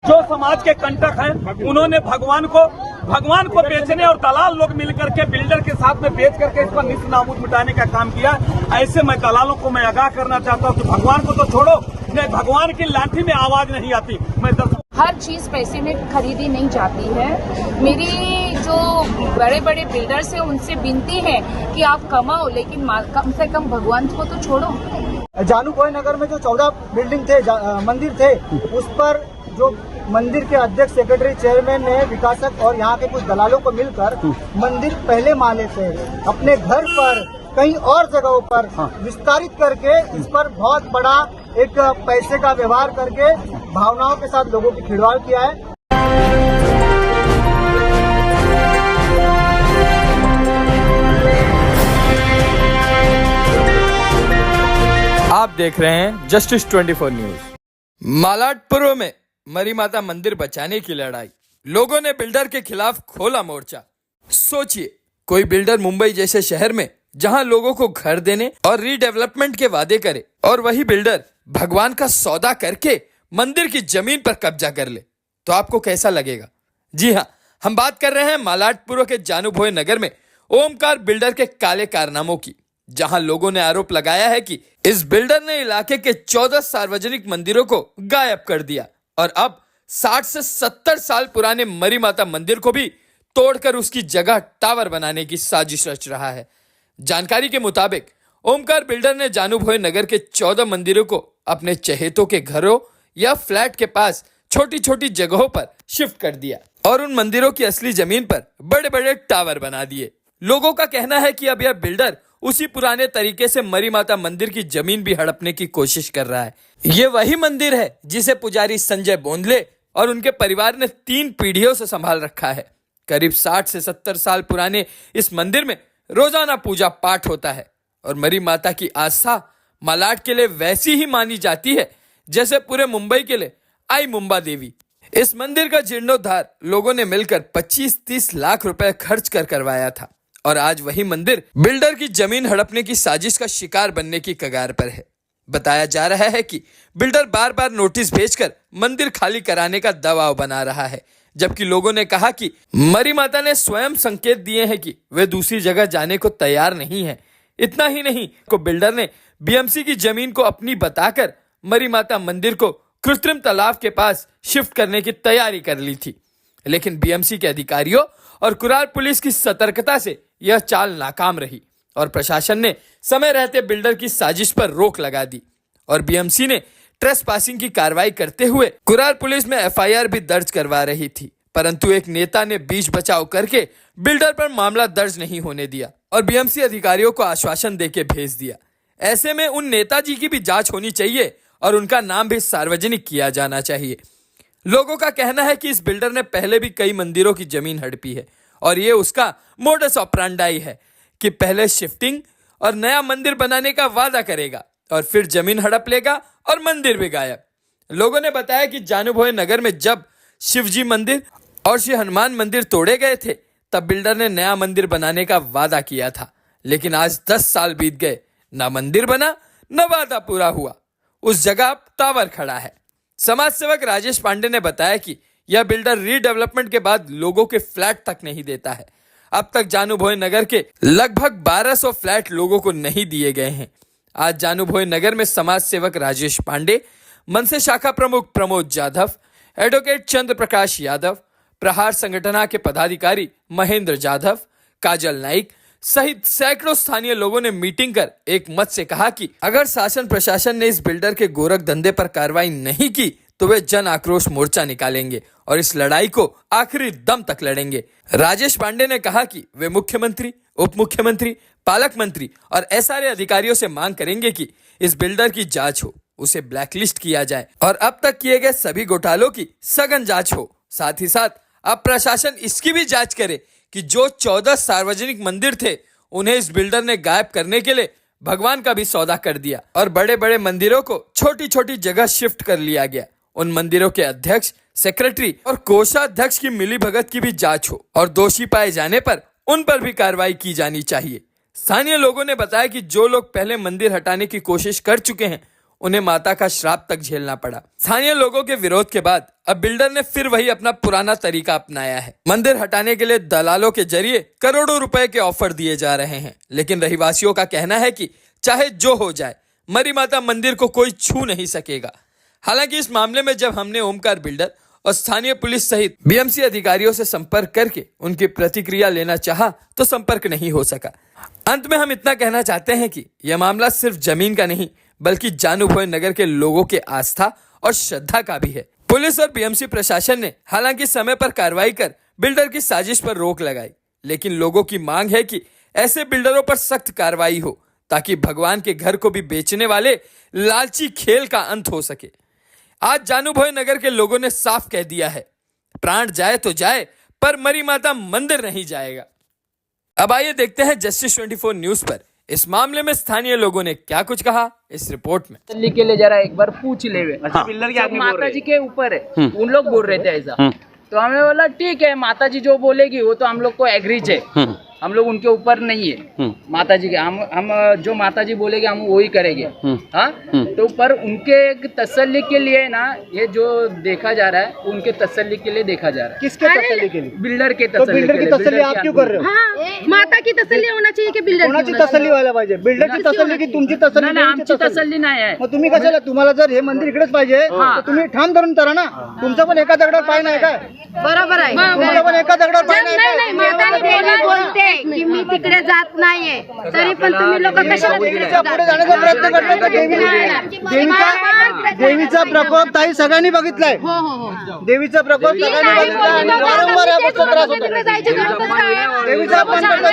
जो समाज के कंटक हैं, उन्होंने भगवान को बेचने और दलाल लोग मिलकर के बिल्डर के साथ में बेच करके इस पर निस्स नाबूद मिटाने का काम किया। ऐसे मैं दलालों को मैं आगाह करना चाहता हूँ कि भगवान को तो छोड़ो, नहीं भगवान की लाठी में आवाज नहीं आती। हर चीज पैसे में खरीदी नहीं जाती है। मेरी जो बड़े बड़े बिल्डर्स हैं उनसे विनती है कि आप कमाओ, लेकिन कम से कम भगवान को तो छोड़ो। जानू भोई नगर में जो 14 बिल्डिंग थे, मंदिर थे, उस पर जो मंदिर के अध्यक्ष, सेक्रेटरी, चेयरमैन ने, विकासक और यहाँ के कुछ दलालों को मिलकर मंदिर पहले माले से अपने घर पर कहीं और जगहों पर विस्तारित करके इस पर बहुत बड़ा एक पैसे का व्यवहार करके भावनाओं के साथ लोगों की खिलवाड़ किया है। आप देख रहे हैं जस्टिस 24 न्यूज। मालाड पूर्व में मरी माता मंदिर बचाने की लड़ाई, लोगों ने बिल्डर के खिलाफ खोला मोर्चा। सोचिए, कोई बिल्डर मुंबई जैसे शहर में जहां लोगों को घर देने और रीडेवलपमेंट के वादे करे, और वही बिल्डर भगवान का सौदा करके मंदिर की जमीन पर कब्जा कर ले, तो आपको कैसा लगेगा? जी हाँ, हम बात कर रहे हैं मालाडपुर के जानू भोई नगर में ओमकार बिल्डर के काले कारनामों की, जहां लोगों ने आरोप लगाया है कि इस बिल्डर ने इलाके के 14 सार्वजनिक मंदिरों को गायब कर दिया और अब 60 से 70 साल पुराने मरी माता मंदिर को भी तोड़कर उसकी जगह टावर बनाने की साजिश रच रहा है। जानकारी के मुताबिक ओमकार बिल्डर ने जानू भोई नगर के 14 मंदिरों को अपने चहेतों के घरों या फ्लैट के पास छोटी छोटी जगहों पर शिफ्ट कर दिया और उन मंदिरों की असली जमीन पर बड़े बड़े टावर बना दिए। लोगों का कहना है कि अब यह बिल्डर उसी पुराने तरीके से मरी माता मंदिर की जमीन भी हड़पने की कोशिश कर रहा है। ये वही मंदिर है जिसे पुजारी संजय बोंदले और उनके परिवार ने 3 पीढ़ियों से संभाल रखा है। करीब 60 से 70 साल पुराने इस मंदिर में रोजाना पूजा पाठ होता है और मरी माता की आस्था मालाड के लिए वैसी ही मानी जाती है जैसे पूरे मुंबई के लिए आई मुंबा देवी। इस मंदिर का जीर्णोद्धार लोगों ने मिलकर 25-30 लाख रुपए खर्च कर करवाया था और आज वही मंदिर बिल्डर की जमीन हड़पने की साजिश का शिकार बनने की कगार पर है। बताया जा रहा है कि बिल्डर बार बार नोटिस भेजकर मंदिर खाली कराने का दबाव बना रहा है, जबकि लोगों ने कहा कि मरी माता ने स्वयं संकेत दिए हैं कि वे दूसरी जगह जाने को तैयार नहीं है। इतना ही नहीं, को बिल्डर ने बीएमसी की जमीन को अपनी बताकर मरी माता मंदिर को कृत्रिम तालाब के पास शिफ्ट करने की तैयारी कर ली थी, लेकिन बीएमसी के अधिकारियों और कुराल पुलिस की सतर्कता से यह चाल नाकाम रही और प्रशासन ने समय रहते बिल्डर की साजिश पर रोक लगा दी और बीएमसी ने ट्रेसपासिंग की कार्रवाई करते हुए कुराल पुलिस में एफआईआर भी दर्ज करवा रही थी, परंतु एक नेता ने बीच बचाव करके बिल्डर पर मामला दर्ज नहीं होने दिया और बीएमसी अधिकारियों को आश्वासन देके भेज दिया। ऐसे में उन नेताजी की भी जांच होनी चाहिए और उनका नाम भी सार्वजनिक किया जाना चाहिए। लोगों का कहना है कि इस बिल्डर ने पहले भी कई मंदिरों की जमीन हड़पी है और ये उसका मोडस ऑपरेंडाई है कि पहले शिफ्टिंग और नया मंदिर बनाने का वादा करेगा और फिर जमीन हड़प लेगा और मंदिर भी गायब। लोगों ने बताया कि जानू भोई नगर में जब शिवजी मंदिर और श्री हनुमान मंदिर तोड़े गए थे तब बिल्डर ने नया मंदिर बनाने का वादा किया था, लेकिन आज 10 साल बीत गए, ना मंदिर बना न वादा पूरा हुआ। उस जगह टावर खड़ा है। समाज सेवक राजेश पांडे ने बताया कि यह बिल्डर रीडेवलपमेंट के बाद लोगों के फ्लैट तक नहीं देता है। अब तक जानू भोई नगर के लगभग 1200 फ्लैट लोगों को नहीं दिए गए हैं। आज जानू भोई नगर में समाज सेवक राजेश पांडे, मनसे शाखा प्रमुख प्रमोद जाधव, एडवोकेट चंद्र प्रकाश यादव, प्रहार संगठना के पदाधिकारी महेंद्र जाधव, काजल नाइक सहित सैकड़ों स्थानीय लोगों ने मीटिंग कर एक मत से कहा कि अगर शासन प्रशासन ने इस बिल्डर के गोरख धंधे पर कार्रवाई नहीं की तो वे जन आक्रोश मोर्चा निकालेंगे और इस लड़ाई को आखिरी दम तक लड़ेंगे। राजेश पांडे ने कहा कि वे मुख्यमंत्री, उप मुख्यमंत्री, पालक मंत्री और एसआरए अधिकारियों से मांग करेंगे कि इस बिल्डर की जांच हो, उसे ब्लैकलिस्ट किया जाए और अब तक किए गए सभी घोटालों की सघन जांच हो। साथ ही साथ अब प्रशासन इसकी भी जांच करे कि जो 14 सार्वजनिक मंदिर थे उन्हें इस बिल्डर ने गायब करने के लिए भगवान का भी सौदा कर दिया और बड़े बड़े मंदिरों को छोटी छोटी जगह शिफ्ट कर लिया गया। उन मंदिरों के अध्यक्ष, सेक्रेटरी और कोषाध्यक्ष की मिलीभगत की भी जांच हो और दोषी पाए जाने पर उन पर भी कार्रवाई की जानी चाहिए। स्थानीय लोगों ने बताया कि जो लोग पहले मंदिर हटाने की कोशिश कर चुके हैं उन्हें माता का श्राप तक झेलना पड़ा। स्थानीय लोगों के विरोध के बाद अब बिल्डर ने फिर वही अपना पुराना तरीका अपनाया है। मंदिर हटाने के लिए दलालों के जरिए करोड़ों रुपए के ऑफर दिए जा रहे हैं, लेकिन रहवासियों का कहना है कि चाहे जो हो जाए, मरी माता मंदिर को कोई छू नहीं सकेगा। हालांकि इस मामले में जब हमने ओमकार बिल्डर और स्थानीय पुलिस सहित बीएमसी अधिकारियों से संपर्क करके उनकी प्रतिक्रिया लेना चाहा तो संपर्क नहीं हो सका। अंत में हम इतना कहना चाहते हैं कि यह मामला सिर्फ जमीन का नहीं बल्कि जानू भोय नगर के लोगों के आस्था और श्रद्धा का भी है। पुलिस और बीएमसी प्रशासन ने हालांकि समय पर कार्रवाई कर बिल्डर की साजिश पर रोक लगाई, लेकिन लोगों की मांग है कि ऐसे बिल्डरों पर सख्त कार्रवाई हो ताकि भगवान के घर को भी बेचने वाले लालची खेल का अंत हो सके। आज जानू भोय नगर के लोगों ने साफ कह दिया है, प्राण जाए तो जाए पर मरी माता मंदिर नहीं जाएगा। अब आइए देखते हैं जस्टिस 24 न्यूज पर इस मामले में स्थानीय लोगों ने क्या कुछ कहा इस रिपोर्ट में। दिल्ली के लिए जरा एक बार पूछ ले वे। अच्छा, बिल्डर के आदमी बोल माता रहे जी के ऊपर है, उन लोग बोल रहे थे ऐसा। तो हमें बोला ठीक है, माता जी जो बोलेगी वो तो हम लोग को एग्रीज है, हम लोग उनके ऊपर नहीं है। माता जी के हम जो माता जी बोलेगे हम वही करेंगे। हाँ, तो पर उनके तसल्ली के लिए ना ये जो देखा जा रहा है उनके तसल्ली के लिए देखा जा रहा है। किसके तसल्ली के लिए? बिल्डर के तो तसल्ली बिल्डर की तसल्ली आप क्यों कर रहे हो? हाँ, माता की तसल्ली होना चाहिए की बिल्डर कोणाची तसल्ली व्हायला पाहिजे? बिल्डरची तसल्ली की तुमची तसल्ली? नाही, आमची तसल्ली नाही आहे। मग तुम्ही कशाला, तुम्हाला जर हे मंदिर इकडेच पाहिजे तर तुम्ही ठाम धरून करा ना। तुमचं पण एका दगडावर पाय नाही काय? बरोबर आहे। तुमचं पण एका दगडावर पाय नाही नाही काय? माता बोलते की मी तिकडे जात नाहीये, तरी पण तुम्ही लोक कशाला तिकडे देवीच्या पुढे जाण्याचा प्रयत्न करतात का? देवीचा प्रकोप ताई सगळ्यांनी बघितलाय। हो हो हो, देवीचा प्रकोप सगळ्यांनी बघितलाय आणि वारंवार या गोष्टीचा त्रास होतो। देवीचा अपमान करता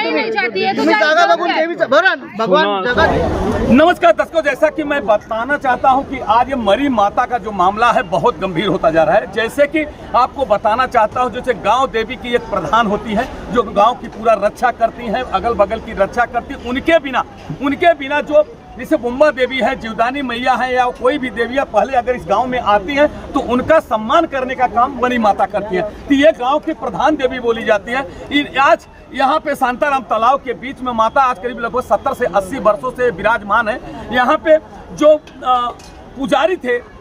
तुम्ही जागा बघून देवीचा बरं भगवान जगत। नमस्कार दर्शकों, जैसा कि मैं बताना चाहता हूं कि आज ये मरी माता का जो मामला है बहुत गंभीर होता जा रहा है। जैसे कि आपको बताना चाहता हूं, जैसे गांव देवी की एक प्रधान होती है जो गांव की पूरा रक्षा करती हैं, अगल बगल की रक्षा करती, उनके बिना जो जैसे बुम्बा देवी है, जीवदानी मैया है या कोई भी देवियाँ पहले अगर इस गांव में आती हैं तो उनका सम्मान करने का काम मरी माता करती है। तो ये गांव की प्रधान देवी बोली जाती है। आज यहाँ पे शांताराम तालाब के बीच में माता आज करीब लगभग 70 से 80 वर्षों से विराजमान है। यहाँ पे जो पुजारी थे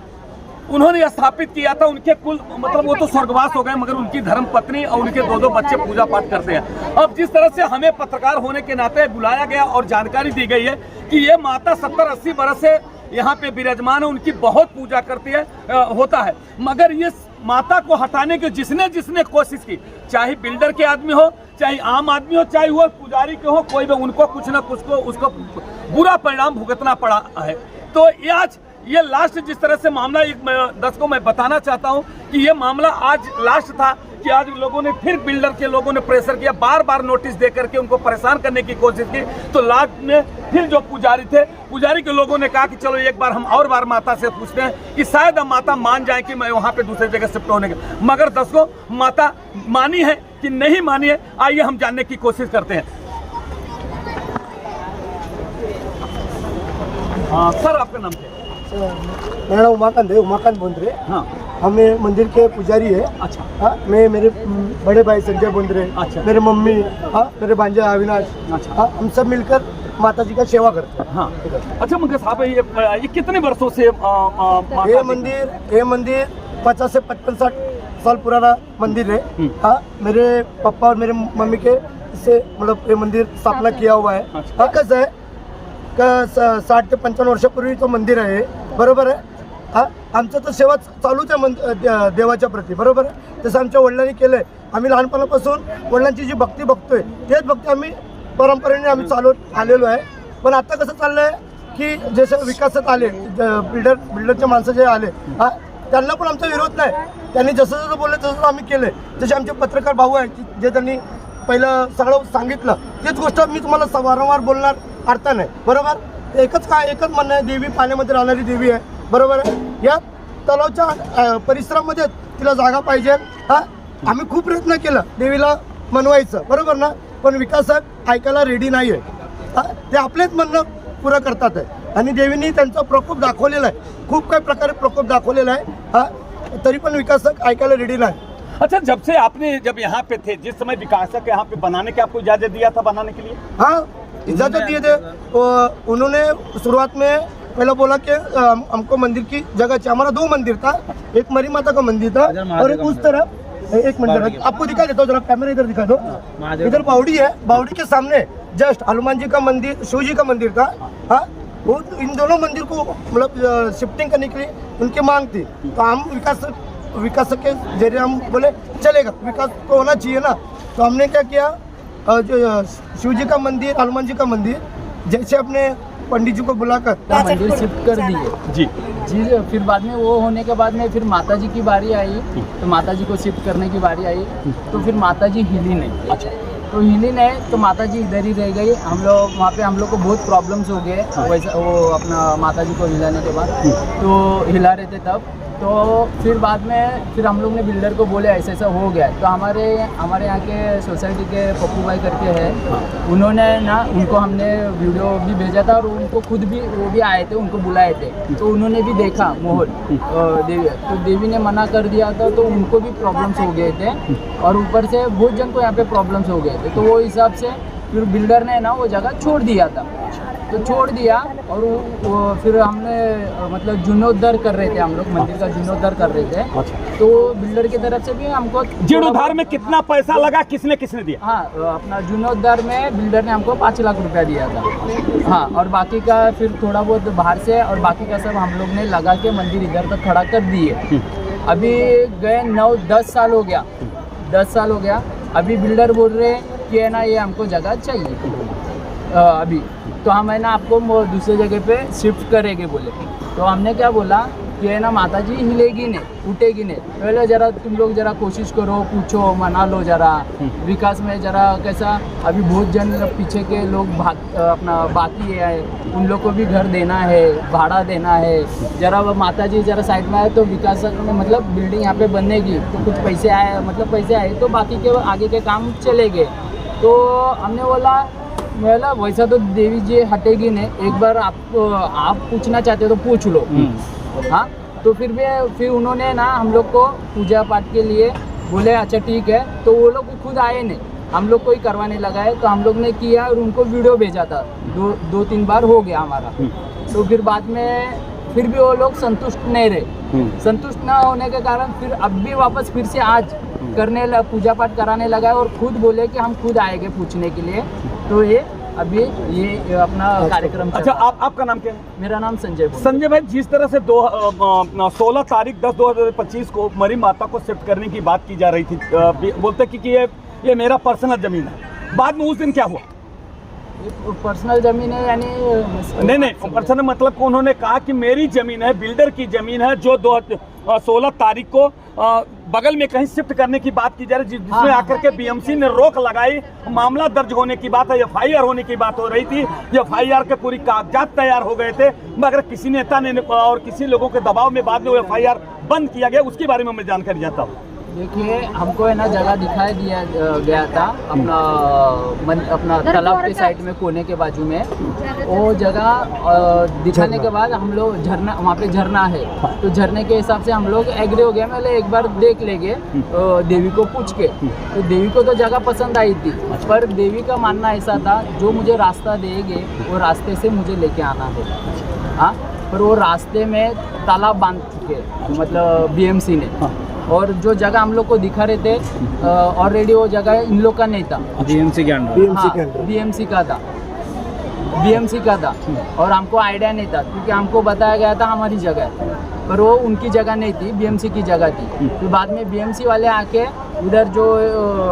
उन्होंने स्थापित किया था, उनके कुल मतलब वो तो स्वर्गवास हो गए, मगर उनकी धर्म पत्नी और उनके दो बच्चे पूजा पाठ करते हैं। अब जिस तरह से हमें पत्रकार होने के नाते बुलाया गया और जानकारी दी गई है कि ये माता 70-80 वर्ष से यहाँ पे विराजमान है, उनकी बहुत पूजा करती है होता है, मगर ये माता को हटाने की जिसने कोशिश की, चाहे बिल्डर के आदमी हो, चाहे आम आदमी हो, चाहे वो पुजारी के हो, कोई भी, उनको कुछ न कुछ को उसको बुरा परिणाम भुगतना पड़ा है। तो आज ये लास्ट जिस तरह से मामला दर्शकों मैं बताना चाहता हूं कि ये मामला आज लास्ट था कि आज लोगों ने फिर बिल्डर के लोगों ने प्रेशर किया, बार नोटिस दे करके उनको परेशान करने की कोशिश की। तो लास्ट में फिर जो पुजारी के लोगों ने कहा कि चलो एक बार हम और बार माता से पूछते हैं कि शायद अब माता मान जाए कि मैं वहां पे दूसरी जगह शिफ्ट होने के, मगर दर्शकों माता मानी है कि नहीं मानी है, आइए हम जानने की कोशिश करते हैं। हाँ सर, आपका नाम क्या है? मेरा नाम उमाकांत बोंद्रे। हाँ, हमें मंदिर के पुजारी है। अच्छा। हाँ, मैं मेरे बड़े भाई संजय बोंद्रे, अच्छा। मेरे मम्मी, हाँ, मेरे भांजा अविनाश, अच्छा। हाँ, हम सब मिलकर माता जी का सेवा करते हैं। हाँ, अच्छा मुकेश साहब, ये कितने वर्षों से ये मंदिर 50 से 55-60 साल पुराना मंदिर है। हाँ, मेरे पापा और मेरे मम्मी के इससे मतलब ये मंदिर स्थापना किया हुआ है। हाँ, कसं आहे का 60 ते 55 वर्षापूर्वी तो मंदिर आहे, बरोबर आहे। हा, आमचं तर सेवा चालूच आहे देवाच्या प्रती, बरोबर आहे। तसं आमच्या वडिलांनी केलं आहे। आम्ही लहानपणापासून वडिलांची जी भक्ती बघतोय तेच भक्ती आम्ही परंपरेने आम्ही चालवत आलेलो आहे। पण आता कसं चाललं आहे की जसं विकासात आले बिल्डरचे माणसं जे आले, हा, त्यांना पण आमचा विरोध नाही। त्यांनी जसं बोलले तसं आम्ही केलं आहे। जसे आमचे पत्रकार भाऊ आहेत की जे त्यांनी पहिलं सगळं सांगितलं, तेच गोष्ट मी तुम्हाला वारंवार बोलणार अर्थ नाही, बरोबर। एकच म्हणणं आहे, देवी पाण्यामध्ये राहणारी देवी आहे, बरोबर आहे। या तलावच्या परिसरामध्ये तिला जागा पाहिजे। हा, आम्ही खूप प्रयत्न केला देवीला मनवायचं, बरोबर ना, पण विकास साहेब ऐकायला रेडी नाही आहे। ते आपलेच म्हणणं पुरं करतात आहे आणि देवीने त्यांचा प्रकोप दाखवलेला आहे, खूप काही प्रकारे प्रकोप दाखवलेला आहे। हा, तरी पण विकास साहेब ऐकायला रेडी नाही। अच्छा, जब यहाँ पे थे, जिस समय विकासक यहाँ पे बनाने के आपको इजाजत दिया था बनाने के लिए? हाँ, इजाजत दिए थे। उन्होंने शुरुआत में पहले बोला कि हमको मंदिर की जगह चाहिए। हमारा 2 मंदिर था, एक मरी माता का मंदिर था और एक उस तरफ एक मंदिर। आपको दिखा देता हूँ, जरा कैमरा इधर दिखा दो। इधर बावड़ी है, बावड़ी के सामने जस्ट हनुमान जी का मंदिर, शिव जी का मंदिर था। हाँ, वो इन दोनों मंदिर को मतलब शिफ्टिंग करने के लिए उनकी मांग थी। तो हम विकास के जरिए हम बोले चलेगा, विकास तो होना चाहिए ना। तो हमने क्या किया, जो शिव जी का मंदिर, हनुमान जी का मंदिर, जैसे अपने पंडित जी को बुलाकर मंदिर शिफ्ट कर दिए जी जी। फिर बाद में वो होने के बाद में फिर माता जी की बारी आई, तो माता जी को शिफ्ट करने की बारी आई, तो फिर माता जी हिली नहीं। अच्छा, तो हिली नहीं तो माता जी इधर ही रह गई। हम लोग वहाँ पे हम लोग को बहुत प्रॉब्लम्स हो गए वैसा, वो अपना माता जी को हिलाने के बाद तो हिला रहे थे तब। तो फिर बाद में फिर हम लोग ने बिल्डर को बोले ऐसा ऐसा हो गया। तो हमारे यहाँ के सोसाइटी के पप्पू भाई करके है, उन्होंने ना उनको हमने वीडियो भी भेजा था और उनको खुद भी वो भी आए थे, उनको बुलाए थे। तो उन्होंने भी देखा माहौल देवी, तो देवी ने मना कर दिया था, तो उनको भी प्रॉब्लम्स हो गए थे और ऊपर से बहुत जन को यहाँ पे प्रॉब्लम्स हो गए थे। तो वो हिसाब से फिर बिल्डर ने ना वो जगह छोड़ दिया था। तो छोड़ दिया और वो फिर हमने मतलब जीर्णोद्धार कर रहे थे, हम लोग मंदिर का जीर्णोद्धार कर रहे थे। तो बिल्डर की तरफ से भी हमको जीर्णोद्धार में कितना पैसा लगा, किसने किसने दिया? हाँ, अपना जीर्णोद्धार में बिल्डर ने हमको 5 लाख रुपया दिया था। हाँ, और बाकी का फिर थोड़ा बहुत बाहर से और बाकी का सब हम लोग ने लगा के मंदिर इधर तक खड़ा कर दिए। अभी गए 9-10 साल हो गया, 10 साल हो गया। अभी बिल्डर बोल रहे हैं कि है ना ये हमको जगह चाहिए अभी, तो हम है ना आपको दूसरे जगह पे शिफ्ट करेंगे बोले। तो हमने क्या बोला कि है ना माता जी हिलेगी नहीं, उठेगी नहीं, पहले जरा तुम लोग जरा कोशिश करो, पूछो, मना लो जरा। विकास में जरा कैसा अभी बहुत जन पीछे के लोग अपना बाकी है, उन लोग को भी घर देना है, भाड़ा देना है। जरा वो माता जी जरा साइड में आए तो विकास में मतलब बिल्डिंग यहाँ पे बनेगी तो कुछ पैसे आए, मतलब पैसे आए तो बाकी के आगे के काम चलेंगे। तो हमने बोला वैसा तो देवी जी हटेगी नहीं, एक बार आप पूछना चाहते हो तो पूछ लो। हाँ, तो फिर उन्होंने ना हम लोग को पूजा पाठ के लिए बोले अच्छा ठीक है। तो वो लोग खुद आए नहीं, हम लोग को ही करवाने लगा है। तो हम लोग ने किया और उनको वीडियो भेजा था, 2-3 बार हो गया हमारा। तो फिर बाद में फिर भी वो लोग संतुष्ट नहीं रहे। संतुष्ट ना होने के कारण फिर अब भी वापस फिर से आज पूजा पाठ कराने लगा है और खुद बोले कि हम खुद आएंगे पूछने के लिए। तो ये अभी ये अपना कार्यक्रम। अच्छा, आपका नाम क्या है? मेरा नाम संजय। संजय भाई, जिस तरह से 16 तारीख 10/2025 को मरी माता को शिफ्ट करने की बात की जा रही थी, बोलते कि ये मेरा पर्सनल जमीन है, बाद में उस दिन क्या हुआ? पर्सनल जमीन है यानी नहीं, पर्सनल मतलब को उन्होंने कहा कि मेरी जमीन है, बिल्डर की जमीन है, जो 16 तारीख को बगल में कहीं शिफ्ट करने की बात की जा रही, जिसमें आकर के बीएमसी ने रोक लगाई। मामला दर्ज होने की बात है, एफआईआर होने की बात हो रही थी। एफआईआर के पूरी कागजात तैयार हो गए थे, मगर किसी नेता ने और किसी लोगों के दबाव में बाद में वो एफआईआर बंद किया गया। उसके बारे में मैं जानकारी चाहता हूँ। देखिए, हमको है ना जगह दिखाई दिया गया था अपना तालाब के साइड में कोने के बाजू में। वो जगह दिखाने के बाद हम लोग झरना, वहाँ पे झरना है, तो झरने के हिसाब से हम लोग एग्री हो गए। पहले एक बार देख लेंगे देवी को पूछ के। तो देवी को तो जगह पसंद आई थी, पर देवी का मानना ऐसा था जो मुझे रास्ता देंगे वो रास्ते से मुझे लेके आना है। हाँ, पर वो रास्ते में तालाब बांध चुके, मतलब बीएमसी ने। और जो जगह हम लोग को दिखा रहे थे ऑलरेडी वो जगह इन लोग का नहीं था, बीएमसी के अंडर, बीएमसी का था, बीएमसी का था। और हमको आइडिया नहीं था क्योंकि हमको बताया गया था हमारी जगह, पर वो उनकी जगह नहीं थी, बीएमसी की जगह थी। फिर बाद में बीएमसी वाले आके उधर जो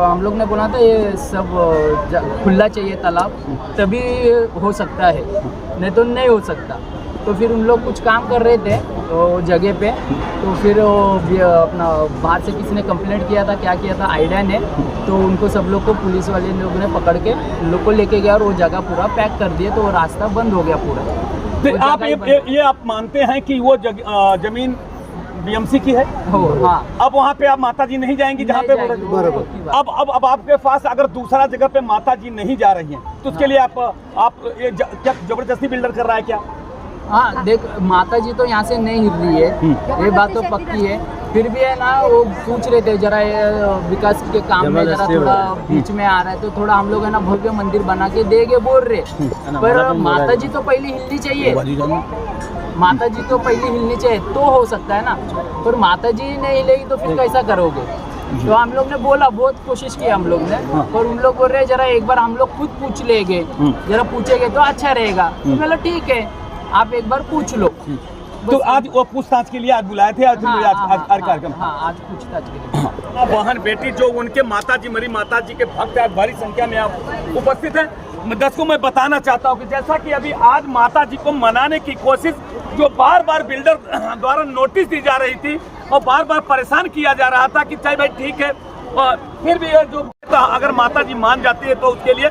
हम लोग ने बोला था ये सब खुला चाहिए तालाब, तभी हो सकता है, नहीं तो नहीं हो सकता। तो फिर उन लोग कुछ काम कर रहे थे तो जगह पे, तो फिर अपना बाहर से किसी ने कंप्लेंट किया था, क्या किया था आइडिया ने, तो उनको सब लोग को पुलिस वाले लोगों ने पकड़ के उन लोग को लेके गया और वो जगह पूरा पैक कर दिए। तो वो रास्ता बंद हो गया पूरा। तो आप ये आप मानते हैं कि वो जमीन बीएमसी की है? हाँ। अब वहाँ पे आप माता जी नहीं जाएंगी जहाँ पे अब आपके पास अगर दूसरा जगह पे माता जी नहीं जा रही हैं तो उसके लिए आप ये क्या जबरदस्ती बिल्डर कर रहा है क्या? हाँ, देख, माता जी तो यहाँ से नहीं हिल रही है, ये बात तो पक्की है। फिर भी है ना वो पूछ रहे थे जरा विकास के काम में जरा थोड़ा बीच में आ रहा है, तो थोड़ा हम लोग है ना भव्य मंदिर बना के देंगे बोल रहे, पर माता जी तो पहले हिलनी चाहिए। माता जी तो पहले हिलनी चाहिए तो हो सकता है ना, पर माता जी नहीं हिलेगी तो फिर कैसा करोगे। तो हम लोग ने बोला, बहुत कोशिश की हम लोग ने, पर उन लोग बोल रहे जरा एक बार हम लोग खुद पूछ लेंगे, जरा पूछेंगे तो अच्छा रहेगा। तो बोला ठीक है, आप एक बार पूछ लो। तो आज वो पूछताछ के लिए आज बुलाए थे, आज कार्यक्रम आज पूछताछ के लिए। बहन बेटी जो उनके माताजी मरी माताजी के भक्त आज भारी संख्या में आप उपस्थित हैं। दर्शकों मैं बताना चाहता हूं कि जैसा कि अभी आज माताजी को मनाने की कोशिश जो बार बार बिल्डर द्वारा नोटिस दी जा रही थी और बार बार परेशान किया जा रहा था कि चाहे भाई ठीक है, और फिर भी ये जो अगर माताजी मान जाती है तो उसके लिए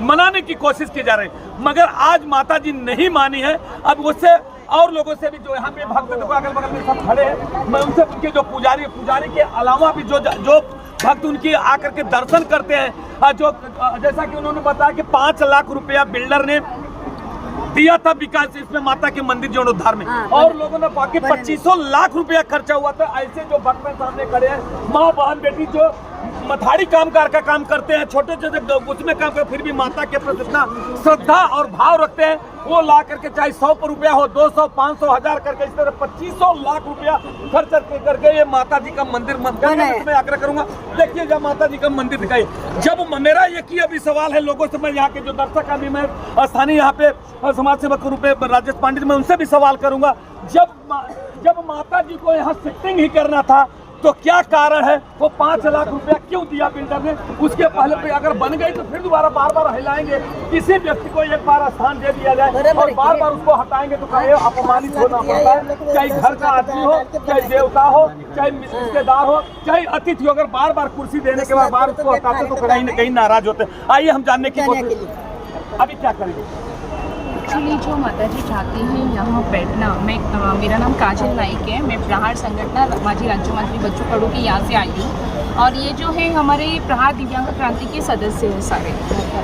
मनाने की कोशिश की जा रही है, मगर आज माताजी नहीं मानी है। अब उससे और लोगों से भी जो यहाँ पे भक्त देखो अगल बगल में सब खड़े हैं, मैं उनसे उनके जो पुजारी के अलावा भी जो भक्त उनकी आकर के दर्शन करते हैं, जो जैसा कि उन्होंने बताया कि 5 लाख रुपया बिल्डर ने दिया था विकास इसमें माता के मंदिर जीर्णोद्धार में, और लोगों ने बाकी 2500 लाख रुपया खर्चा हुआ था। ऐसे जो भक्त सामने खड़े हैं, माँ बहन बेटी जो मथाड़ी कामगार का काम करते हैं, छोटे छोटे उसमें काम कर, फिर भी माता के प्रति इतना श्रद्धा और भाव रखते हैं, वो ला करके चाहे 100 रुपया हो, 200, 500, 1000 करके इस तरह 2500 लाख रुपया खर्च करके ये माता जी का मंदिर मैं आग्रह करूंगा देखिए जब माता जी का मंदिर दिखाई। जब मेरा एक ही अभी सवाल है लोगों से, मैं यहाँ के जो दर्शक अभी मैं स्थानीय यहाँ पे समाज सेवक रूप में राजेश पांडे, मैं उनसे भी सवाल करूंगा, जब माता जी को यहाँ शिफ्टिंग ही करना था तो क्या कारण है वो 5 लाख रुपया क्यों दिया बिल्डर ने? उसके पहले पे अगर बन गई तो फिर दोबारा बार बार हिलाएंगे। किसी व्यक्ति को एक बार स्थान दे दिया जाए और बार बार उसको हटाएंगे तो कहीं अपमानित होना पड़ता है, चाहे घर का आदमी हो, चाहे देवता हो, चाहे रिश्तेदार हो, चाहे अतिथि हो, अगर बार बार कुर्सी देने के बाद बार उसको हटाते तो कहीं न कहीं नाराज होते। आइए हम जानने की कोशिश, अभी क्या करेंगे? एक्चुअली जो माता जी चाहती हैं यहाँ बैठना, मेरा नाम काजल नाइक है, मैं प्रहार संगठन माजी राज्य मंत्री बच्चू कडू की यहाँ से आई हूँ, और ये जो है हमारे प्रहार दिव्यांग क्रांति के सदस्य हैं सारे।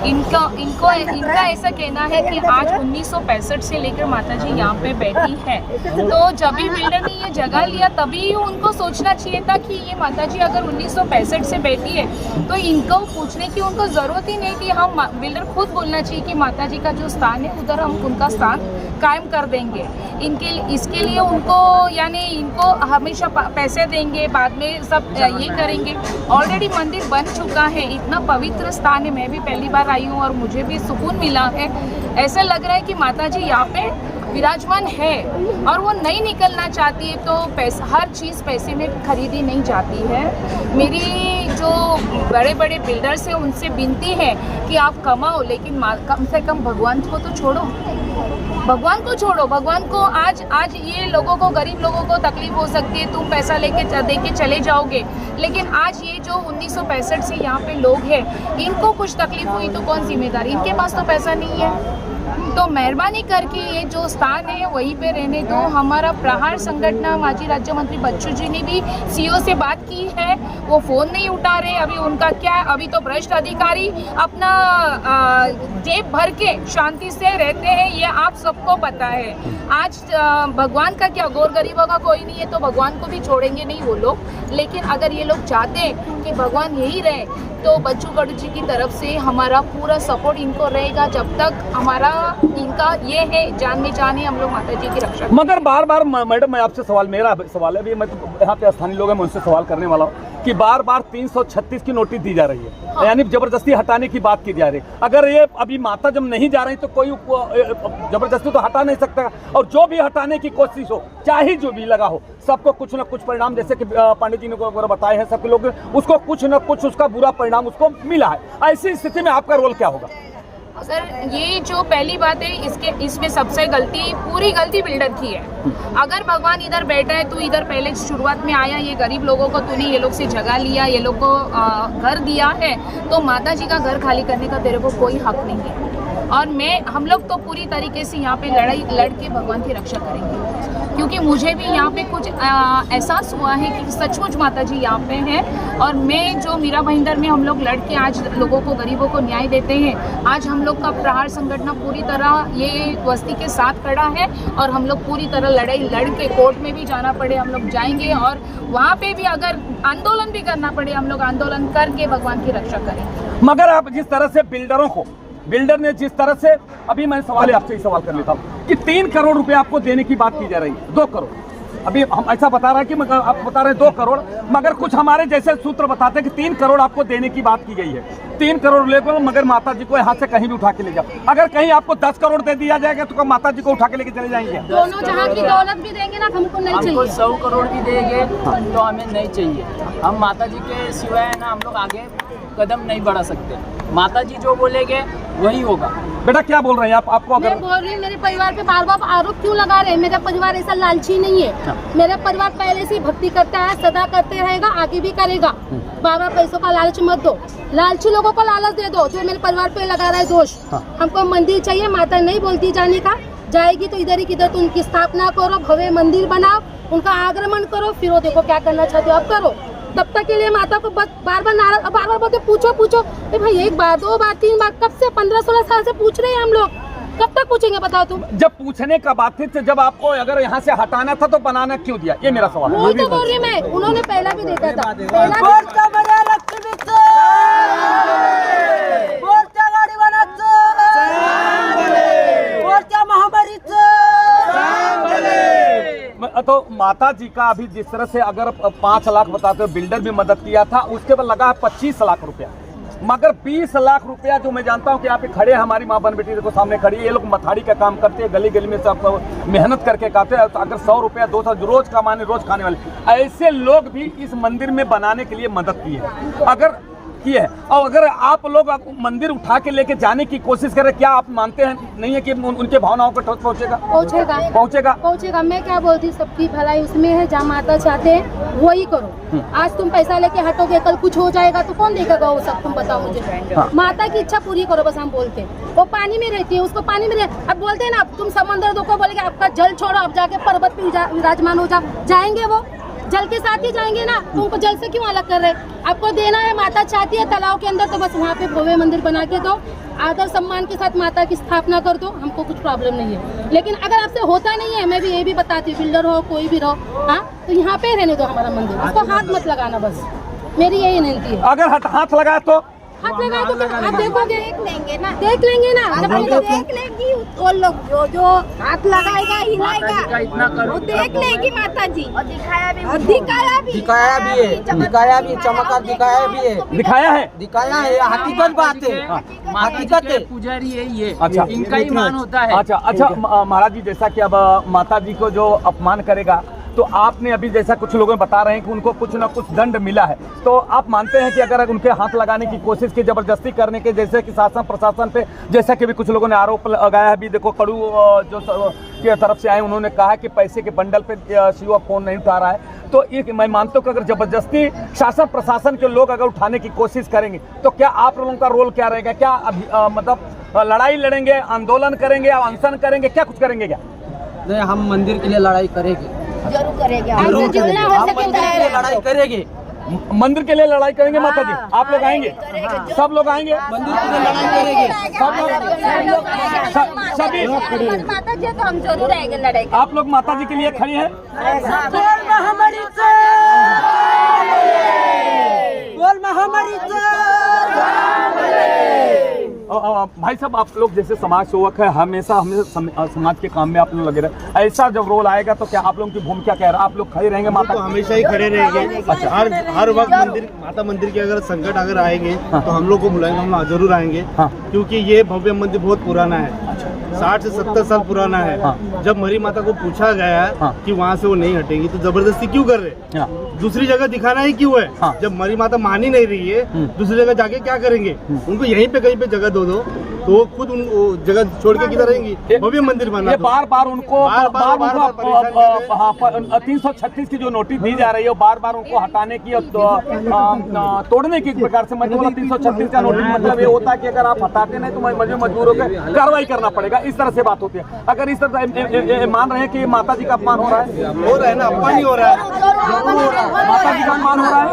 इनका ऐसा कहना है कि आज 1965 से लेकर माता जी यहाँ पे बैठी है, तो जब भी बिल्डर ने ये जगह लिया तभी उनको सोचना चाहिए था कि ये माता जी अगर 1965 से बैठी है तो इनको पूछने की उनको ज़रूरत ही नहीं थी। हम बिल्डर खुद बोलना चाहिए कि माता जी का जो स्थान है उधर हम उनका स्थान कायम कर देंगे। इसके लिए उनको यानी इनको हमेशा पैसे देंगे, बाद में सब ये करेंगे। ऑलरेडी मंदिर बन चुका है, इतना पवित्र स्थान है, मैं भी पहली बार आई हूँ और मुझे भी सुकून मिला है। ऐसा लग रहा है कि माता जी यहाँ पे विराजमान है और वो नहीं निकलना चाहती है, तो पैसा, हर चीज़ पैसे में खरीदी नहीं जाती है। मेरी जो बड़े बड़े बिल्डर्स हैं उनसे विनती है कि आप कमाओ, लेकिन कम से कम भगवान को तो छोड़ो, भगवान को छोड़ो। भगवान को आज ये लोगों को, गरीब लोगों को तकलीफ हो सकती है, तुम पैसा दे के चले जाओगे, लेकिन आज ये जो 1965 से यहाँ पे लोग हैं, इनको कुछ तकलीफ हुई तो कौन जिम्मेदार? इनके पास तो पैसा नहीं है, तो मेहरबानी करके ये जो स्थान है वहीं पे रहने दो। हमारा प्रहार संगठन माजी राज्य मंत्री बच्चू जी ने भी सीओ से बात की है, वो फ़ोन नहीं उठा रहे। अभी उनका क्या है, अभी तो भ्रष्ट अधिकारी अपना जेब भर के शांति से रहते हैं, ये आप सबको पता है। आज भगवान का क्या, गौर गरीबों का कोई नहीं है, तो भगवान को भी छोड़ेंगे नहीं वो लोग। लेकिन अगर ये लोग चाहते हैं कि भगवान यही रहे तो बच्चू कडू जी की तरफ से हमारा पूरा सपोर्ट इनको रहेगा। जब तक हमारा इनका ये है जान में जान है, हम लोग माता जी की रक्षा। मगर बार बार मैडम मैं आपसे मेरा सवाल है, अभी मैं तो यहाँ पे स्थानीय लोग हैं, मैं उनसे सवाल करने वाला हूँ कि बार बार 336 की नोटिस दी जा रही है। हाँ। यानी जबरदस्ती हटाने की बात की जा रही है। अगर ये अभी माता जब नहीं जा रही तो कोई जबरदस्ती तो हटा नहीं सकता, और जो भी हटाने की कोशिश हो, चाहे जो भी लगा हो, सबको कुछ न कुछ परिणाम, जैसे कि पांडे जी ने बताए हैं, सबके लोग उसको कुछ न कुछ उसका बुरा परिणाम उसको मिला है। ऐसी स्थिति में आपका रोल क्या होगा? सर, ये जो पहली बात है, इसमें सबसे पूरी गलती बिल्डर की है। अगर भगवान इधर बैठा है, तू इधर पहले शुरुआत में आया, ये गरीब लोगों को तूने ये लोग से जगह लिया, ये लोग को घर दिया है, तो माता जी का घर खाली करने का तेरे को कोई हक नहीं है। और हम लोग तो पूरी तरीके से यहाँ पे लड़ के भगवान की रक्षा करेंगे, क्योंकि मुझे भी यहाँ पे कुछ एहसास हुआ है कि सचमुच माता जी यहाँ पे हैं। और मैं जो मीरा भाईंदर में हम लोग लड़ के आज लोगों को, गरीबों को न्याय देते हैं। आज हम लोग का प्रहार संगठन पूरी तरह ये बस्ती के साथ खड़ा है, और हम लोग पूरी तरह लड़ाई लड़ के कोर्ट में भी जाना पड़े हम लोग जाएंगे, और वहाँ पे भी अगर आंदोलन भी करना पड़े हम लोग आंदोलन करके भगवान की रक्षा करेंगे। मगर आप जिस तरह से बिल्डरों को बिल्डर ने जिस तरह से, अभी मैं सवाल आपसे ही सवाल कर लेता हूँ कि 3 करोड़ रुपए आपको देने की बात की जा रही है, 2 करोड़, अभी हम ऐसा बता रहे हैं कि आप बता रहे हैं 2 करोड़, मगर कुछ हमारे जैसे सूत्र बताते हैं कि 3 करोड़ आपको देने की बात की गई है। 3 करोड़ लेकर मगर माता जी को यहाँ से कहीं भी उठा के ले जाओ। अगर कहीं आपको 10 करोड़ दे दिया जाएगा तो माता जी को उठा के लेके चले जाएंगे? दोनों जहाँ की दौलत भी देंगे ना, हमको नहीं हमको चाहिए। 100 करोड़ भी देंगे तो हमें नहीं चाहिए। हम माता जी के सिवाय है ना, हम लोग आगे कदम नहीं बढ़ा सकते। माता जी जो बोलेंगे वही होगा। बेटा क्या बोल रहे हैं आप? आपको मैं अगर बोल रही हूँ, मेरे परिवार पे बार बार आरोप क्यों लगा रहे हैं? मेरा परिवार ऐसा लालची नहीं है। मेरा परिवार पहले से ही भक्ति करता है, सदा करते रहेगा, आगे भी करेगा। बार बार पैसों का लालच मत दो, लालची लोगों को लालच दे दो जो मेरे परिवार पे लगा रहा है दोष। हमको मंदिर चाहिए, माता नहीं बोलती जाने का, जाएगी तो इधर ही किधर तो उनकी स्थापना करो, भव्य मंदिर बनाओ, उनका आगमन करो, फिर वो देखो क्या करना चाहते हो आप करो। तब तक के लिए माता को बार बार बोलते पूछो पूछो। भाई 1 बार 2 बार 3 बार कब से 15-16 साल से पूछ रहे हैं हम लोग, कब तक पूछेंगे बताओ तुम? जब पूछने का बात थी तो जब आपको अगर यहाँ से हटाना था तो बनाना क्यों दिया? ये मेरा सवाल है। वही तो बोल रही मैं, उन्होंने पहला भी देखा था, तो माता जी का अभी जिस तरह से अगर 5 लाख बताते हो, बिल्डर भी मदद किया था, उसके बाद लगा 25 लाख रुपया, मगर 20 लाख रुपया जो मैं जानता हूँ कि यहाँ पे खड़े हमारी माँ बहन बेटी देखो सामने खड़ी है, ये लोग मथाड़ी का काम करते हैं, गली गली में सब मेहनत करके खाते हैं। तो अगर 100 रुपया 200 रोज कमाने रोज खाने वाले ऐसे लोग भी इस मंदिर में बनाने के लिए मदद की है, अगर की है। और अगर आप लोग मंदिर उठा के लेके जाने की कोशिश करें, क्या आप मानते हैं नहीं है कि उनके भावनाओं को ठोस पहुंचेगा? पहुंचेगा। मैं क्या बोलती हूँ, सबकी भलाई उसमें है, जहाँ माता चाहते हैं वही करो। आज तुम पैसा लेके हटोगे, कल कुछ हो जाएगा तो कौन देखेगा वो सब? तुम बताओ मुझे। माता की इच्छा पूरी करो बस, हम बोलते हैं। वो पानी में रहती है, उसको पानी में अब बोलते हैं ना, तुम समंदर दो को बोलेगे आपका जल छोड़ो, अब जाके पर्वत पे विराजमान हो जाएंगे वो जल के साथ ही जाएंगे ना, तुमको जल से क्यों अलग कर रहे? आपको देना है, माता चाहती है तालाब के अंदर, तो बस वहाँ पे भव्य मंदिर बना के दो, आदर सम्मान के साथ माता की स्थापना कर दो, हमको कुछ प्रॉब्लम नहीं है। लेकिन अगर आपसे होता नहीं है, मैं भी ये भी बताती हूँ, बिल्डर हो कोई भी रहो, हाँ, तो यहाँ पे रहने दो हमारा मंदिर, उसको हाथ मत लगाना, बस मेरी यही विनती है। अगर हाथ लगाए तो हाथ लगाए तो आप देखोगे, देख लेंगे ना, देख लेगी वो लोग, जो हाथ लगाएगा हिलाएगा वो देख लेगी माता जी। और दिखाया भी है, चमत्कार दिखाया है, हकीकत बात है, माता जी के पुजारी यही है। अच्छा, इनका ही मान होता है। अच्छा महाराज जी, जैसा कि अब माता जी को जो अपमान करेगा, तो आपने अभी जैसा कुछ लोग बता रहे हैं कि उनको कुछ ना कुछ दंड मिला है, तो आप मानते हैं कि अगर उनके हाथ लगाने की कोशिश की, जबरदस्ती करने के, जैसे कि शासन प्रशासन पे जैसा कि भी कुछ लोगों ने आरोप लगाया है, अभी देखो कड़ू जो की तरफ से आए, उन्होंने कहा कि पैसे के बंडल पे शिवा फोन नहीं उठा रहा है, तो ये मैं मानता हूँ कि अगर जबरदस्ती शासन प्रशासन के लोग अगर उठाने की कोशिश करेंगे तो क्या आप लोगों का रोल क्या रहेगा? क्या मतलब लड़ाई लड़ेंगे, आंदोलन करेंगे, अनशन करेंगे, क्या कुछ करेंगे? क्या नहीं, हम मंदिर के लिए लड़ाई करेंगे, जरूर करेंगे। लड़ाई करेंगे, मंदिर के लिए लड़ाई करेंगे माता जी? आप लोग आएंगे? सब लोग आएंगे मंदिर के लिए लड़ाई करेंगे, सभी माता जी तो हम जरूर आएंगे लड़ाई। आप लोग माता जी के लिए खड़ी हैं? भाई साहब, आप लोग जैसे समाज सेवक है, हमेशा समाज के काम में आप लोग लगे रहे, ऐसा जब रोल आएगा तो क्या आप लोगों की भूमिका क्या है? आप लोग खड़े रहेंगे माता? तो हमेशा ही खड़े रहेंगे। अच्छा, हर वक्त माता मंदिर के अगर संकट अगर आएंगे तो हम लोग को बुलाएंगे, हम जरूर आएंगे। क्योंकि ये भव्य मंदिर बहुत पुराना है, 60 से 70 साल पुराना है। जब मरी माता को पूछा गया कि वहाँ से वो नहीं हटेंगी तो जबरदस्ती क्यों कर रहे? दूसरी जगह दिखाना ही क्यों है? जब मरी माता मान ही नहीं रही है, दूसरी जगह जाके क्या करेंगे? उनको यहीं पे कहीं पे जगह दो तो वो खुद उन जगह छोड़ के किधर रहेंगी? भव्य मंदिर बना। बार बार उनको 336 की जो नोटिस दी जा रही है, बार बार उनको हटाने की और तोड़ने की प्रकार से, मतलब 336 का नोटिस मतलब ये होता है कि अगर आप हटाते नहीं तो मुझे मजबूर होकर कार्रवाई करना पड़ेगा, इस तरह से बात होती है। अगर इस तरह मान रहे हैं कि माता जी का अपमान हो रहा है ना, अपमान ही हो रहा है, माता जी का अपमान हो रहा है,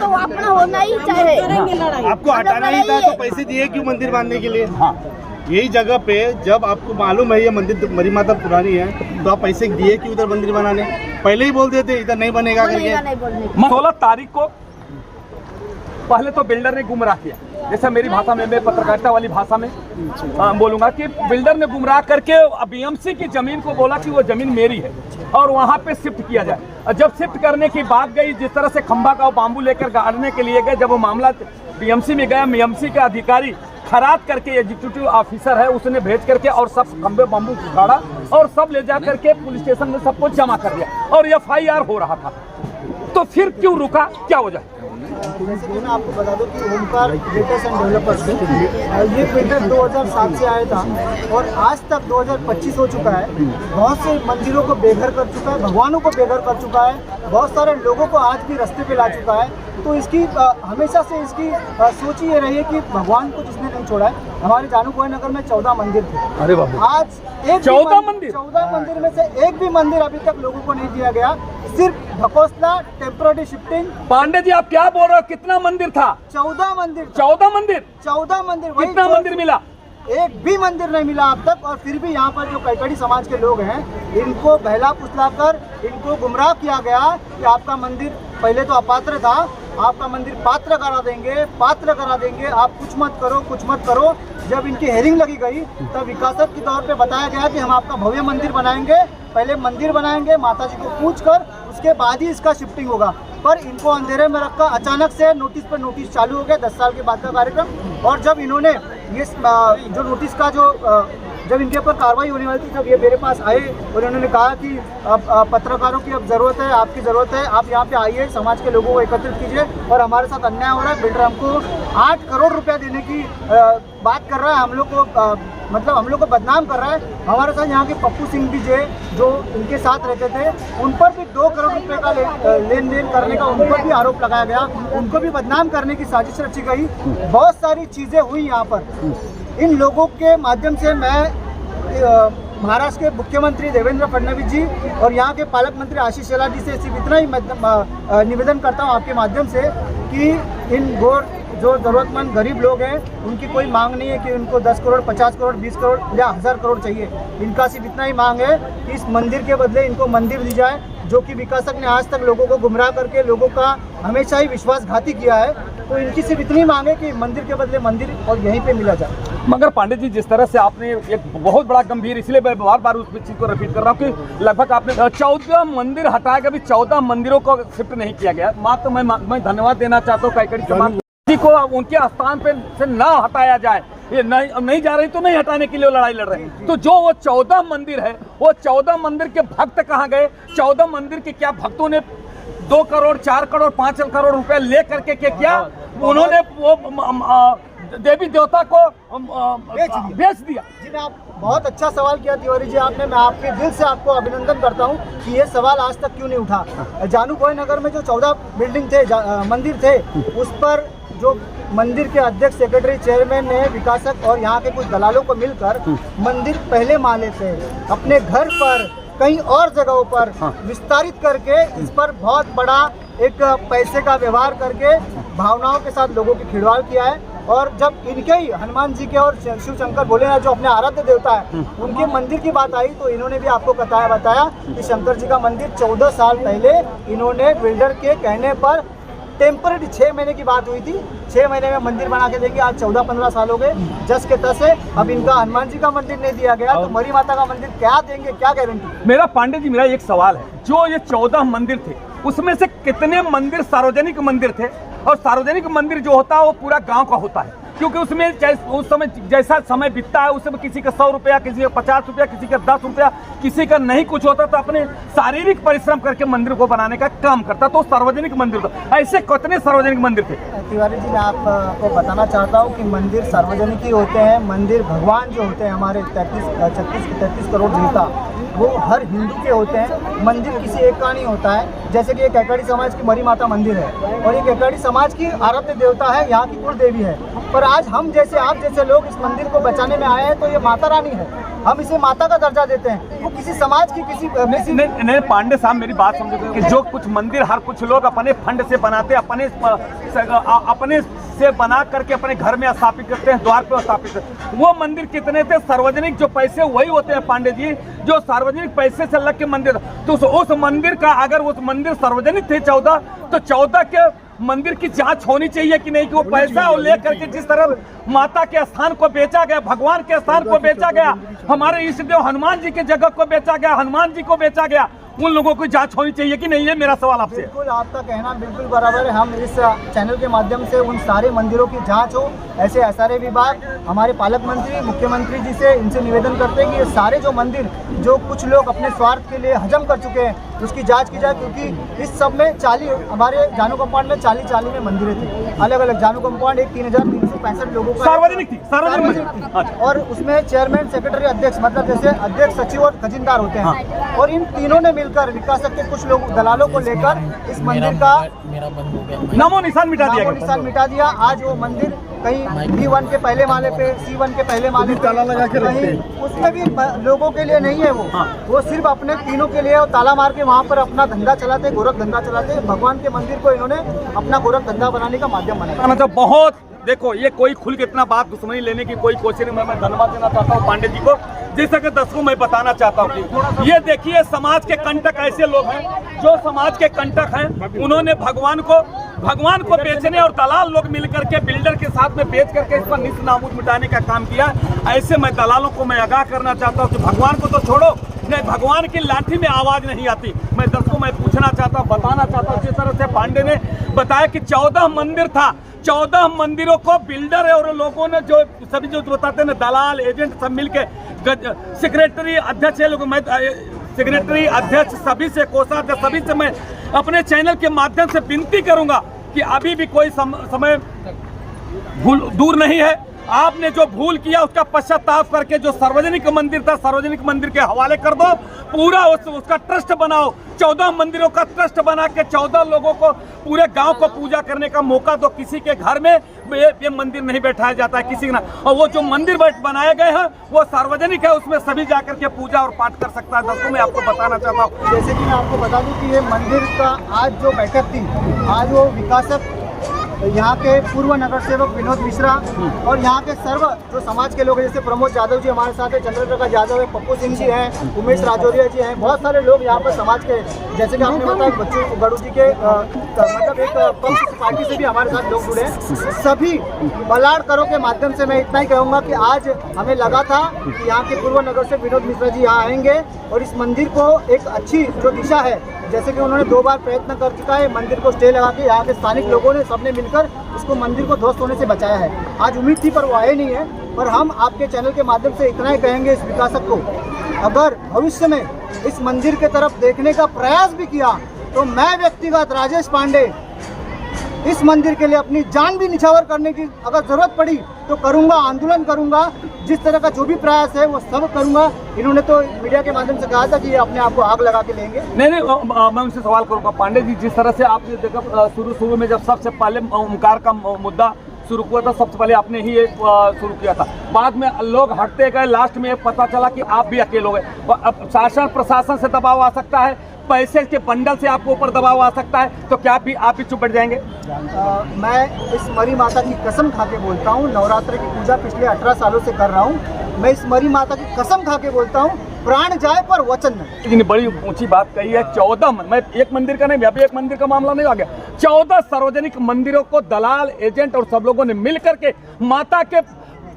तो अपना होना ही चाहिए। आपको हटाना ही था तो पैसे दिए क्यों मंदिर बांधने के लिए? यही जगह पे जब आपको मालूम है ये मंदिर मरी माता पुरानी है तो आप पैसे दिए क्यों उधर मंदिर बनाने? पहले ही बोल देते इधर नहीं बनेगा करके। 16 तारीख को पहले तो बिल्डर ने गुमराह किया, जैसे मेरी भाषा में, मैं पत्रकारिता वाली भाषा में बोलूंगा कि बिल्डर ने गुमराह करके बीएमसी की जमीन को बोला कि वो जमीन मेरी है और वहां पे शिफ्ट किया जाए। जब शिफ्ट करने की बात गई, जिस तरह से खंभा का बांबू लेकर गाड़ने के लिए गए, जब वो मामला बीएमसी में गया, बीएमसी के अधिकारी खराद करके एग्जीक्यूटिव ऑफिसर है उसने भेज करके और सब खंबे बांबू उखाड़ा और सब ले जा करके पुलिस स्टेशन में सब कुछ जमा कर दिया और एफआईआर हो रहा था। तो फिर क्यों रुका, क्या वजह? जैसे कि मैं आपको बता दूं कि ओमकार बिल्डर्स एंड डेवलपर्स ये बिल्डर 2007 से आया था और आज तक 2025 हो चुका है। बहुत से मंदिरों को बेघर कर चुका है, भगवानों को बेघर कर चुका है, बहुत सारे लोगों को आज भी रास्ते पे ला चुका है। तो इसकी हमेशा से इसकी सोच ये रही है कि भगवान को जिसने नहीं छोड़ा है। हमारे जानू नगर में 14 मंदिर थे। अरे बाबा, आज एक 14 मंदिर 14 मंदिर में से एक भी मंदिर अभी तक लोगों को नहीं दिया गया। सिर्फ ढकोसला, टेम्पररी शिफ्टिंग। पांडे जी आप क्या बोल रहे हो, कितना मंदिर था? 14 मंदिर। 14 मंदिर? 14 मंदिर। कितना मंदिर मिला? एक भी मंदिर नहीं मिला अब तक। और फिर भी यहाँ पर जो कैकड़ी समाज के लोग हैं, इनको बहला फुसलाकर इनको गुमराह किया गया कि आपका मंदिर पहले तो अपात्र था, आपका मंदिर पात्र करा देंगे, पात्र करा देंगे, आप कुछ मत करो, कुछ मत करो। जब इनकी हेयरिंग लगी गई तब विकासक के तौर पे बताया गया कि हम आपका भव्य मंदिर बनाएंगे, पहले मंदिर बनाएंगे, माता जी को पूछ कर उसके बाद ही इसका शिफ्टिंग होगा। पर इनको अंधेरे में रखा, अचानक से नोटिस पर नोटिस चालू हो गया, 10 साल के बाद का कार्यक्रम। और जब इन्होंने ये जो नोटिस का जब इनके ऊपर कार्रवाई होने वाली थी, जब ये मेरे पास आए और इन्होंने कहा कि अब पत्रकारों की अब ज़रूरत है, आपकी ज़रूरत है, आप यहाँ पे आइए, समाज के लोगों को एकत्रित कीजिए और हमारे साथ अन्याय हो रहा है। बिल्डर हमको 8 करोड़ रुपया देने की बात कर रहा है, हम लोग को मतलब हम लोग को बदनाम कर रहा है। हमारे साथ यहाँ के पप्पू सिंह भी जो इनके साथ रहते थे, उन पर भी 2 करोड़ रुपए का लेन देन करने का उन पर भी आरोप लगाया गया, उनको भी बदनाम करने की साजिश रची गई। बहुत सारी चीज़ें हुई यहाँ पर। इन लोगों के माध्यम से मैं महाराष्ट्र के मुख्यमंत्री देवेंद्र फडणवीस जी और यहाँ के पालक मंत्री आशीष शेलार जी से सिर्फ इतना ही निवेदन करता हूँ आपके माध्यम से कि इन जो ज़रूरतमंद गरीब लोग हैं, उनकी कोई मांग नहीं है कि उनको 10 करोड़, 50 करोड़, 20 करोड़ या 1000 करोड़ चाहिए। इनका सिर्फ इतना ही मांग है कि इस मंदिर के बदले इनको मंदिर दी जाए, जो कि विकासक ने आज तक लोगों को गुमराह करके लोगों का हमेशा ही विश्वासघाती किया है। तो इनकी सिर्फ इतनी मांग है कि मंदिर के बदले मंदिर और यहीं पे मिला जाए। मगर पांडे जी, जिस तरह से आपने एक बहुत बड़ा गंभीर, इसलिए मैं बार बार उस चीज को रिपीट कर रहा हूँ कि लगभग आपने 14 मंदिर हटाया गया, अभी 14 मंदिरों को शिफ्ट नहीं किया गया। मात्र मैं धन्यवाद देना चाहता हूँ कैकड़ी समाज को, उनके स्थान पे से न हटाया जाए। ये नहीं जा रही तो नहीं हटाने के लिए लड़ाई लड़ रहे हैं। तो जो वो 14 मंदिर है, वो 14 मंदिर के भक्त कहाँ गए? 14 मंदिर के क्या भक्तों ने 2 करोड़, 4 करोड़, 5 करोड़ रुपए ले करके क्या उन्होंने वो देवी देवता को बेच दिया? जी, आप बहुत अच्छा सवाल किया तिवारी जी आपने। मैं आपके दिल से आपको अभिनंदन करता हूं कि ये सवाल आज तक क्यों नहीं उठा। जानू नगर में जो 14 बिल्डिंग थे, मंदिर थे, उस पर जो मंदिर के अध्यक्ष, सेक्रेटरी, चेयरमैन ने विकासक और यहाँ के कुछ दलालों को मिलकर मंदिर पहले माले से अपने घर पर कहीं और जगहों पर विस्तारित करके इस पर बहुत बड़ा एक पैसे का व्यवहार करके भावनाओं के साथ लोगों की खिलवाड़ किया है। और जब इनके ही हनुमान जी के और शिव शंकर भोलेनाथ जो अपने आराध्य देवता है, उनके मंदिर की बात आई तो इन्होंने भी आपको बताया कि शंकर जी का मंदिर 14 साल पहले इन्होंने बिल्डर के कहने पर टेम्पररी 6 महीने की बात हुई थी, 6 महीने में मंदिर बना के देंगे। आज 14-15 साल हो गए, जस के तस है। अब इनका हनुमान जी का मंदिर नहीं दिया गया तो मरी माता का मंदिर क्या देंगे, क्या गारंटी? मेरा पांडे जी, मेरा एक सवाल है, जो ये 14 मंदिर थे उसमें से कितने मंदिर सार्वजनिक मंदिर थे? और सार्वजनिक मंदिर जो होता है वो पूरा गांव का होता है, क्योंकि उसमें उस समय जैसा समय बीतता है उसमें किसी का 100 रुपया, किसी का 50 रुपया, किसी का 10 रुपया, किसी का नहीं कुछ होता, तो अपने शारीरिक परिश्रम करके मंदिर को बनाने का काम करता। तो सार्वजनिक मंदिर था। ऐसे कितने सार्वजनिक मंदिर थे? तिवारी जी, मैं आपको बताना चाहता हूँ कि मंदिर सार्वजनिक ही होते हैं। मंदिर भगवान जो होते हैं हमारे 33 करोड़ देवता, वो हर हिंदू के होते हैं। मंदिर किसी एक का नहीं होता है। जैसे कि ये कैकड़ी समाज की मरी माता मंदिर है और ये कैकड़ी समाज की आराध्य देवता है, यहाँ की कुल देवी है। पर आज हम जैसे, आप जैसे लोग इस मंदिर को बचाने में आए हैं तो ये माता रानी है, हम इसे माता का दर्जा देते हैं। वो किसी समाज की नहीं पांडे साहब, मेरी बात समझो कि जो कुछ मंदिर हर कुछ लोग अपने फंड से बनाते, अपने से बना करके अपने घर में स्थापित करते हैं, द्वार पर स्थापित करते हैं। वो मंदिर कितने थे? सार्वजनिक जो पैसे वही होते हैं पांडे जी, जो सार्वजनिक पैसे से लग के मंदिर। तो उस मंदिर का, अगर उस मंदिर सार्वजनिक थे 14, तो 14 के मंदिर की जांच होनी चाहिए कि नहीं, कि वो पैसा और लेकर के जिस तरह माता के स्थान को बेचा गया, भगवान के स्थान को बेचा गया, हमारे इष्ट देव हनुमान जी के जगह को बेचा गया, हनुमान जी को बेचा गया, उन लोगों की जांच होनी चाहिए कि नहीं, ये मेरा सवाल आपसे। बिल्कुल आपका कहना बिल्कुल बराबर है। हम इस चैनल के माध्यम से उन सारे मंदिरों की जांच हो, ऐसे SRA विभाग, हमारे पालक मंत्री, मुख्यमंत्री जी से इनसे निवेदन करते हैं कि ये सारे जो मंदिर जो कुछ लोग अपने स्वार्थ के लिए हजम कर चुके हैं उसकी जांच की जाए, क्योंकि इस सब में 40 हमारे जानू कंपाउंड में 40 में मंदिरें थे, अलग अलग जानू कंपाउंड एक 3365 लोगों का सार्वजनिक थी, सार्वजनिक थी। और उसमें चेयरमैन, सेक्रेटरी, अध्यक्ष, मतलब जैसे अध्यक्ष, सचिव और खजीनदार होते हैं, और इन तीनों ने मिलकर विकासक के कुछ लोग दलालों को लेकर इस मंदिर का नामो निशान मिटा दिया। आज वो मंदिर कहीं B1 के पहले माले पे, C1 के पहले माले पे ताला लगा के रखते हैं, उसमें भी लोगों के लिए नहीं है वो सिर्फ अपने तीनों के लिए ताला मार के वहाँ पर अपना धंधा चलाते, गोरख धंधा चलाते। भगवान के मंदिर को इन्होंने अपना गोरख धंधा बनाने का माध्यम बनाया। तो बहुत देखो, ये कोई खुल के इतना बात दुश्मनी लेने की कोई कोशिश नहीं। मैं धन्यवाद देना चाहता हूँ पांडे जी को, जैसा कि दर्शकों मैं बताना चाहता हूँ कि ये देखिए समाज के कंटक ऐसे लोग हैं जो समाज के कंटक हैं, उन्होंने भगवान को बेचने और दलाल लोग मिलकर के बिल्डर के साथ में बेच करके इसका निस्त नाबूद मिटाने का काम किया। ऐसे मैं दलालों को मैं आगाह करना चाहता हूँ कि भगवान को तो छोड़ो, नहीं भगवान की लाठी में आवाज नहीं आती। मैं दर्शकों मैं पूछना चाहता हूँ, बताना चाहता हूँ, जिस तरह से पांडे ने बताया कि 14 मंदिर था, 14 मंदिरों को बिल्डर और लोगों ने जो सभी जो बताते हैं दलाल एजेंट सब मिलके सेक्रेटरी अध्यक्ष है लोग, मैं सेक्रेटरी अध्यक्ष सभी से, कोषाध्यक्ष सभी से मैं अपने चैनल के माध्यम से विनती करूंगा कि अभी भी कोई समय दूर नहीं है। आपने जो भूल किया उसका पश्चाताप करके जो सार्वजनिक मंदिर था, सार्वजनिक मंदिर के हवाले कर दो, पूरा उसका ट्रस्ट बनाओ, 14 मंदिरों का ट्रस्ट बना के 14 लोगों को, पूरे गांव को पूजा करने का मौका दो। किसी के घर में ये मंदिर नहीं बैठाया जाता है, किसी ना, और वो जो मंदिर बनाए गए हैं वो सार्वजनिक है, उसमें सभी जाकर के पूजा और पाठ कर सकता है। दोस्तों मैं आपको बताना चाहता हूँ, जैसे कि मैं आपको बता दूं कि ये मंदिर का आज जो बैठक थी, आज वो विकासक यहाँ के पूर्व नगर सेवक विनोद मिश्रा और यहाँ के सर्व जो समाज के लोग हैं, जैसे प्रमोद यादव जी हमारे साथ है, चंद्रप्रकाश यादव है, पप्पू सिंह जी हैं, उमेश राजौरिया जी हैं, बहुत सारे लोग यहाँ पर समाज के, जैसे कि आपने बताया बच्चू गढ़ू जी के मतलब एक पक्ष पार्टी से भी हमारे साथ लोग जुड़े हैं। सभी बलाड़ करों के माध्यम से मैं इतना ही कहूँगा कि आज हमें लगा था कि यहाँ के पूर्व नगर सेवक विनोद मिश्रा जी यहाँ आएंगे और इस मंदिर को एक अच्छी जो दिशा है, जैसे कि उन्होंने 2 बार प्रयत्न कर चुका है, मंदिर को स्टे लगा के यहाँ के स्थानिक लोगों ने सबने मिलकर इसको मंदिर को ध्वस्त होने से बचाया है। आज उम्मीद थी पर वो आए नहीं है, पर हम आपके चैनल के माध्यम से इतना ही कहेंगे इस विकासक को, अगर भविष्य में इस मंदिर के तरफ देखने का प्रयास भी किया तो मैं व्यक्तिगत राजेश पांडे इस मंदिर के लिए अपनी जान भी निछावर करने की अगर जरूरत पड़ी तो करूंगा, आंदोलन करूंगा, जिस तरह का जो भी प्रयास है वो सब करूंगा। इन्होंने तो मीडिया के माध्यम से कहा था कि ये अपने आप को आग लगा के लेंगे। नहीं मैं उनसे सवाल करूंगा पांडे जी, जिस तरह से आपने देखा शुरू में जब सबसे पहले ओमकार का मुद्दा शुरू हुआ था, सबसे पहले आपने ही ये शुरू किया था, बाद में लोग हटते गए, लास्ट में पता चला कि आप भी अकेले हो गए। अब शासन प्रशासन से दबाव आ सकता है, पैसे के बंडल से आपको ऊपर दबाव आ सकता है, तो क्या आप भी चुप बैठ जाएंगे? मैं इस मरी माता की कसम खा के बोलता हूँ, नवरात्र की पूजा पिछले 18 सालों से कर रहा हूँ, मैं इस मरी माता की कसम खा के बोलता हूँ, प्राण जाए पर वचन नहीं। लेकिन बड़ी ऊंची बात कही है, 14 मैं एक मंदिर का नहीं, अभी एक मंदिर का मामला नहीं आ गया, 14 सार्वजनिक मंदिरों को दलाल एजेंट और सब लोगों ने मिल करके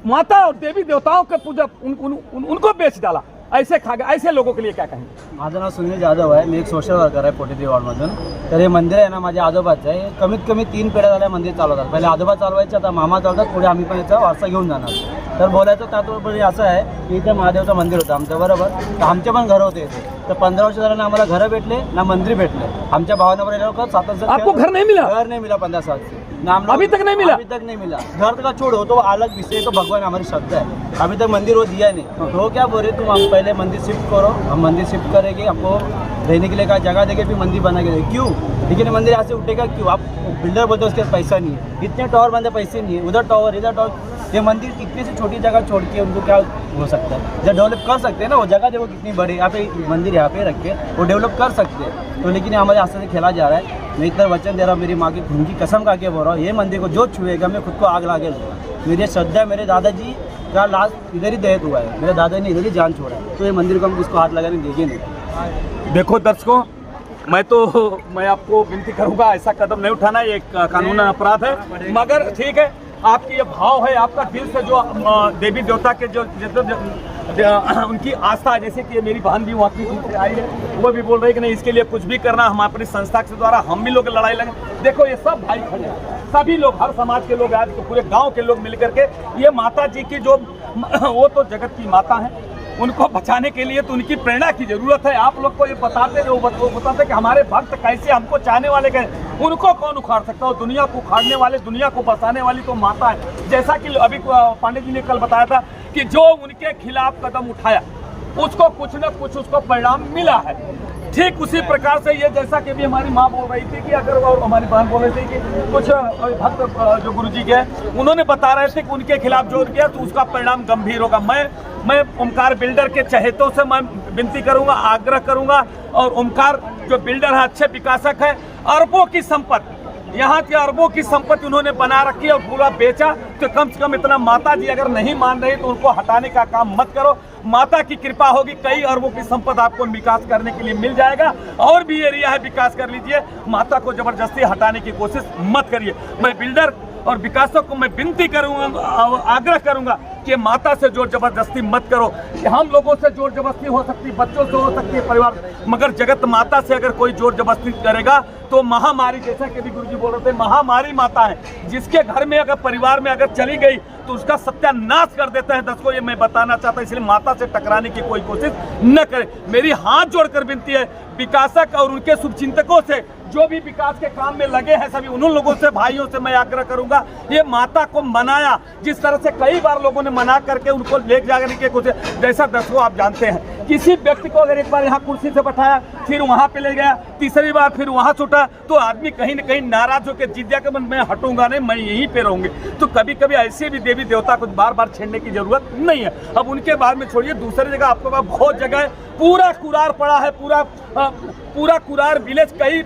माता और देवी देवताओं के पूजा उनको बेच डाला, ऐसे खा गए। ऐसे लोगों के लिए क्या कहेंगे? माझं नाव सुनील जाधव आहे, मी एक सोशल वर्कर आहे पोटेद्री वॉर्डमधून। तर हे मंदिर आहे ना माझ्या आजोबाचं आहे, कमीत कमी 3 पिढ्या झाल्या मंदिर चालवतात, पहिले आजोबा चालवायचे, आता मामा चालवतात, पुढे आम्ही पण याचा वारसा घेऊन जाणार। तर बोलायचं तात्पर्य असं आहे की इथे महादेवचं मंदिर होतं आमच्या बरोबर, तर आमचे पण घरं होते इथे, तर 15 वर्ष झालं ना आम्हाला घरं भेटले ना मंदिर भेटले। आमच्या भावांना पण लोक 7 आपको घर नहीं मिला? घर नहीं मिला 15 साल से ना, हम लोग अभी तक नहीं मिला? अभी तक नहीं मिला। घर का छोड़ो तो अलग विषय, तो भगवान हमारी श्रद्धा है, अभी तक मंदिर वो दिया नहीं। तो क्या बोल रहे तुम हम पहले मंदिर शिफ्ट करो, हम मंदिर शिफ्ट करेंगे, आपको रहने के लिए का जगह देंगे, फिर मंदिर बना के देंगे। क्यों? लेकिन मंदिर ऐसे उठेगा क्यों? आप बिल्डर बोलते हो उसके पास पैसा नहीं है, इतने टावर बंदे पैसे नहीं है, उधर टावर इधर टावर, ये मंदिर इतनी सी छोटी जगह छोड़ के उनको क्या हो सकता है? जब डेवलप कर सकते हैं ना, वो जगह देखो कितनी बड़ी, यहाँ पे मंदिर यहाँ पे रख के वो डेवलप कर सकते हैं। तो लेकिन हमारे हाथ से खेला जा रहा है। मैं इतना वचन दे रहा हूँ, मेरी माँ की खून की कसम खा के बोल रहा हूँ, ये मंदिर को जो छुएगा मैं खुद को आग ला के लूँगा। मेरी श्रद्धा, मेरे दादाजी का लास्ट इधर ही डेथ हुआ है, मेरे दादा ने इधर ही जान छोड़ा है, तो ये मंदिर को हम किसको हाथ लगाने देंगे नहीं। देखो दर्शकों, मैं आपको विनती करूंगा ऐसा कदम नहीं उठाना, ये एक कानूनी अपराध है। मगर ठीक है, आपकी ये भाव है, आपका दिल से जो देवी देवता के जो उनकी आस्था है, जैसे कि ये मेरी बहन भी वहाँ की से आई है, वो भी बोल रही है कि नहीं इसके लिए कुछ भी करना, हम अपनी संस्था के द्वारा हम भी लोग लड़ाई लगे। देखो ये सब भाई खड़े हैं, सभी लोग, हर समाज के लोग, आज पूरे गांव के लोग मिलकर के ये माता जी की जो वो तो जगत की माता है, उनको बचाने के लिए तो उनकी प्रेरणा की जरूरत है। आप लोग को ये बताते कि हमारे भक्त कैसे, हमको चाहने वाले कैसे, उनको कौन उखाड़ सकता है? दुनिया को उखाड़ने वाले, दुनिया को बसाने वाली तो माता है। जैसा कि अभी पांडे जी ने कल बताया था कि जो उनके खिलाफ कदम उठाया उसको कुछ न कुछ उसको परिणाम मिला है। ठीक उसी प्रकार से ये, जैसा कि भी हमारी माँ बोल रही थी कि अगर, और हमारी बहन बोल रही थी कि कुछ भक्त जो गुरुजी के उन्होंने बता रहे थे कि उनके खिलाफ जो किया तो उसका परिणाम गंभीर होगा। मैं ओमकार बिल्डर के चहेतों से मैं विनती करूंगा, आग्रह करूंगा, और ओमकार जो बिल्डर है, अच्छे विकासक है, अरबों की संपत्ति, यहाँ की अरबों की संपत्ति उन्होंने बना रखी और पूरा बेचा, तो कम से कम इतना, माता जी अगर नहीं मान रही तो उनको हटाने का काम मत करो। माता की कृपा होगी, कई अरबों की संपत्ति आपको विकास करने के लिए मिल जाएगा। और भी एरिया है, विकास कर लीजिए, माता को जबरदस्ती हटाने की कोशिश मत करिए। मैं बिल्डर और विकासक को मैं विनती करूंगा, आग्रह करूंगा कि माता से जोर जबरदस्ती मत करो। हम लोगों से जोर जबरदस्ती हो सकती, बच्चों से हो सकती है, परिवार, मगर जगत माता से अगर कोई जोर जबरदस्ती करेगा तो महामारी, जैसा कि भी गुरुजी बोल रहे थे, महामारी माता है, जिसके घर में अगर, परिवार में अगर चली गई तो उसका सत्यानाश कर देते हैं 10 को। ये मैं बताना चाहता हूं, इसलिए माता से टकराने की कोई कोशिश न करें। मेरी हाथ जोड़कर विनती है विकासक और उनके शुभचिंतकों से, जो भी विकास के काम में लगे हैं, सभी उन लोगों से, भाइयों से मैं आग्रह करूंगा, ये माता को मनाया, जिस तरह से कई बार लोगों ने मना करके उनको ले जाने की कोशिश, जैसा दर्शकों आप जानते हैं, किसी व्यक्ति को अगर एक बार यहाँ कुर्सी से बैठाया, फिर वहाँ पे ले गया, तीसरी बार फिर वहाँ छूटा, तो आदमी कहीं न कहीं नाराज होकर जिद जाकर मैं हटूंगा नहीं, मैं यहीं पे रहूंगी। तो कभी कभी ऐसे भी देवी देवता को बार बार छेड़ने की जरूरत नहीं है। अब उनके बारे में छोड़िए, दूसरी जगह आपके पास बहुत जगह है, पूरा कुरार पड़ा है, पूरा कुरार विलेज कई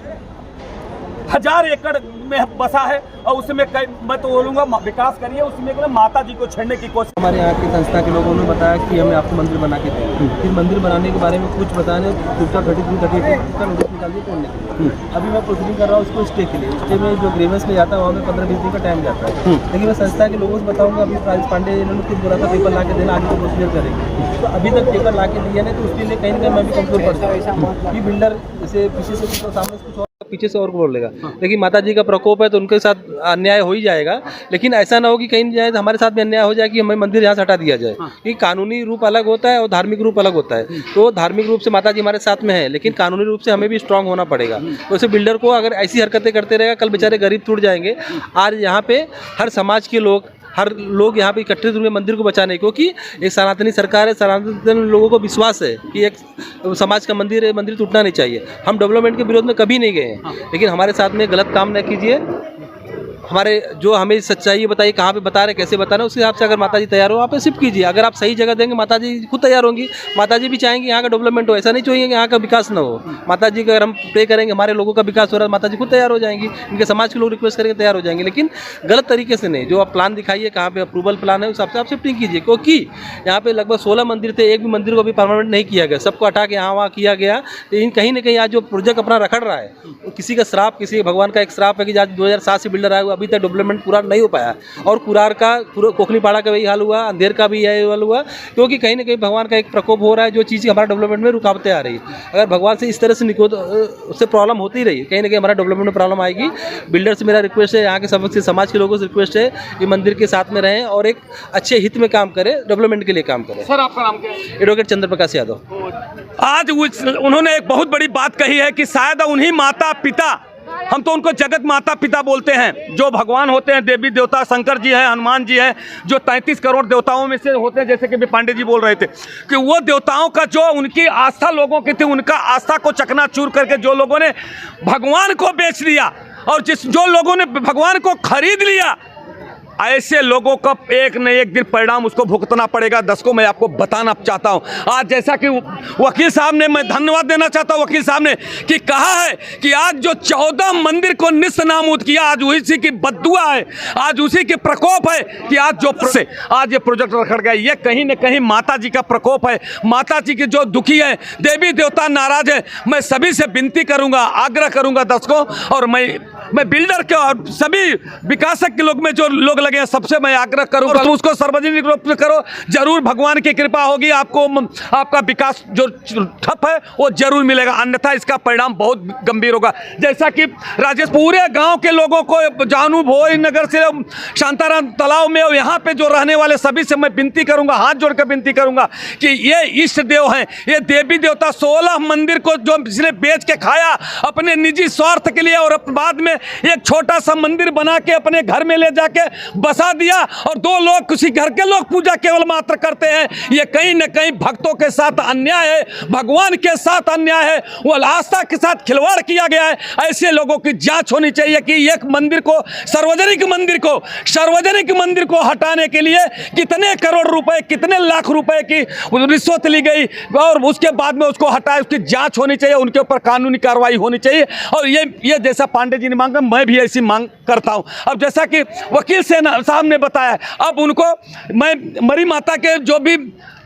1000 एकड़ में बसा है, और उसमें मैं तो बोलूँगा विकास करिए, उसमें माता जी को छेड़ने की कोशिश। हमारे यहाँ की संस्था के लोगों ने बताया कि हमें आपको मंदिर बना के दें, फिर मंदिर बनाने के बारे में कुछ बताने, चुपचाप 33 का नोटिस निकाल दिया तोड़ने के लिए। अभी मैं प्रोसीडिंग कर रहा हूँ उसको स्टे के लिए, स्टे में जो ग्रीवेंस में जाता है वहाँ में 15-20 दिन का टाइम जाता है। लेकिन मैं संस्था के लोगों से बताऊँगा, अभी राजेश पांडे इन्होंने खुद बोला था पेपर ला के देना, आगे तो प्रोसीजर करेंगे, तो अभी तक पेपर ला के दिया नहीं, तो उसके लिए कहीं ना कहीं मैं भी कमजोर पड़ सकता हूँ। बिल्डर जैसे पीछे से सामने कुछ और, पीछे से और बोल लेगा, लेकिन माता जी का प्रकोप है तो उनके साथ अन्याय हो ही जाएगा। लेकिन ऐसा ना हो कि कहीं जाए तो हमारे साथ में अन्याय हो जाए कि हमें मंदिर यहाँ से हटा दिया जाए, क्योंकि कानूनी रूप अलग होता है और धार्मिक रूप अलग होता है। तो धार्मिक रूप से माता जी हमारे साथ में है, लेकिन कानूनी रूप से हमें भी स्ट्रांग होना पड़ेगा। तो इसे बिल्डर को अगर ऐसी हरकतें करते रहेगा, कल बेचारे गरीब टूट जाएंगे। आज यहाँ पे हर समाज के लोग, हर लोग यहाँ पे इकट्ठे हुए मंदिर को बचाने, क्योंकि एक सनातनी सरकार है, सनातन लोगों को विश्वास है कि एक समाज का मंदिर है, मंदिर टूटना नहीं चाहिए। हम डेवलपमेंट के विरोध में कभी नहीं गए हैं, लेकिन हमारे साथ में गलत काम न कीजिए। हमारे जो हमें सच्चाई बताइए, कहाँ पे बता रहे, कैसे बता रहे, उस हिसाब से अगर माता जी तैयार हो, वहाँ पे शिफ्ट कीजिए। अगर आप सही जगह देंगे, माता जी खुद तैयार होंगी। माता जी भी चाहेंगे यहाँ का डेवलपमेंट हो, ऐसा नहीं चाहिए कि यहाँ का विकास ना हो। माता जी का अगर हम प्रे करेंगे, हमारे लोगों का विकास हो रहा है, माता जी खुद तैयार हो जाएंगी, इनके समाज के लोग रिक्वेस्ट करेंगे तैयार हो जाएंगे। लेकिन गलत तरीके से नहीं, जो आप प्लान दिखाइए, कहाँ पे अप्रूवल प्लान है, उस हिसाब से आप शिफ्टिंग कीजिए। क्योंकि यहाँ पे लगभग 16 मंदिर थे, एक भी मंदिर को अभी परमानेंट नहीं किया गया, सबको हटा के यहाँ वहाँ किया गया। लेकिन कहीं ना कहीं आज जो प्रोजेक्ट अपना रखड़ रहा है, किसी का श्राप, किसी भगवान का एक श्राप है कि आज 2007 से बिल्डर आया हुआ, अभी तक डेवलपमेंट पूरा नहीं हो पाया। और कुरार का, कोखलीपाड़ा का वही हाल हुआ, अंधेर का भी यही हाल हुआ, क्योंकि कहीं ना कहीं भगवान का एक प्रकोप हो रहा है, जो चीज़ हमारा डेवलपमेंट में रुकावटें आ रही है। अगर भगवान से इस तरह से उससे प्रॉब्लम होती रही, कहीं ना कहीं हमारा डेवलपमेंट में प्रॉब्लम आएगी। बिल्डर से मेरा रिक्वेस्ट है, यहाँ के समाज के लोगों से रिक्वेस्ट है कि मंदिर के साथ में रहें और एक अच्छे हित में काम करें, डेवलपमेंट के लिए काम करें। सर, आपका नाम क्या है? एडवोकेट चंद्र प्रकाश यादव। आज उन्होंने एक बहुत बड़ी बात कही है कि शायद उन्हीं माता पिता, हम तो उनको जगत माता पिता बोलते हैं, जो भगवान होते हैं, देवी देवता, शंकर जी हैं, हनुमान जी हैं, जो 33 करोड़ देवताओं में से होते हैं, जैसे कि भी पांडे जी बोल रहे थे कि वो देवताओं का जो उनकी आस्था लोगों की थी, उनका आस्था को चकनाचूर करके जो लोगों ने भगवान को बेच दिया, और जो लोगों ने भगवान को खरीद लिया, ऐसे लोगों का एक न एक दिन परिणाम उसको भुगतना पड़ेगा। दर्शकों, मैं आपको बताना चाहता हूं, आज जैसा कि वकील साहब ने, मैं धन्यवाद देना चाहता हूं वकील साहब ने कि कहा है कि आज जो 14 मंदिर को निस्नाबूद किया, आज उसी की बद्दुआ है, आज उसी के प्रकोप है कि आज जो से आज ये प्रोजेक्ट रखड़ गया, ये कहीं न कहीं माता जी का प्रकोप है। माता जी की जो दुखी है, देवी देवता नाराज है। मैं सभी से विनती करूंगा, आग्रह करूंगा दर्शकों, और मैं बिल्डर के और सभी विकासक के लोग में जो लोग लगे हैं, सबसे मैं आग्रह करूंगा तो उसको सार्वजनिक रूप से करो। जरूर भगवान की कृपा होगी, आपको आपका विकास जो ठप है वो जरूर मिलेगा, अन्यथा इसका परिणाम बहुत गंभीर होगा। जैसा कि राजेश, पूरे गांव के लोगों को, जानू भोई नगर से शांताराम तालाब में और यहाँ पे जो रहने वाले सभी से मैं विनती करूंगा, हाथ जोड़कर विनती करूंगा कि ये इष्ट देव हैं, ये देवी देवता 16 मंदिर को जो इसने बेच के खाया अपने निजी स्वार्थ के लिए, और बाद में एक छोटा सा मंदिर बना के अपने घर में ले जाके बसा दिया, और 2 लोग, किसी घर के लोग पूजा केवल मात्र करते हैं। ये कहीं न कहीं भक्तों के साथ अन्याय है, भगवान के साथ अन्याय है, वो आस्था के साथ खिलवाड़ किया गया है। ऐसे लोगों की जांच होनी चाहिए कि एक मंदिर को, सार्वजनिक मंदिर को हटाने के लिए कितने करोड़ रुपए, कितने लाख रुपए की रिश्वत ली गई, और उसके बाद में उसको हटाए, उसकी जांच होनी चाहिए, उनके ऊपर कानूनी कार्रवाई होनी चाहिए। और ये जैसा पांडे जी ने मांगा, मैं भी ऐसी मांग करता हूं। अब जैसा कि वकील साहब ने बताया, अब उनको मैं मरी माता के जो भी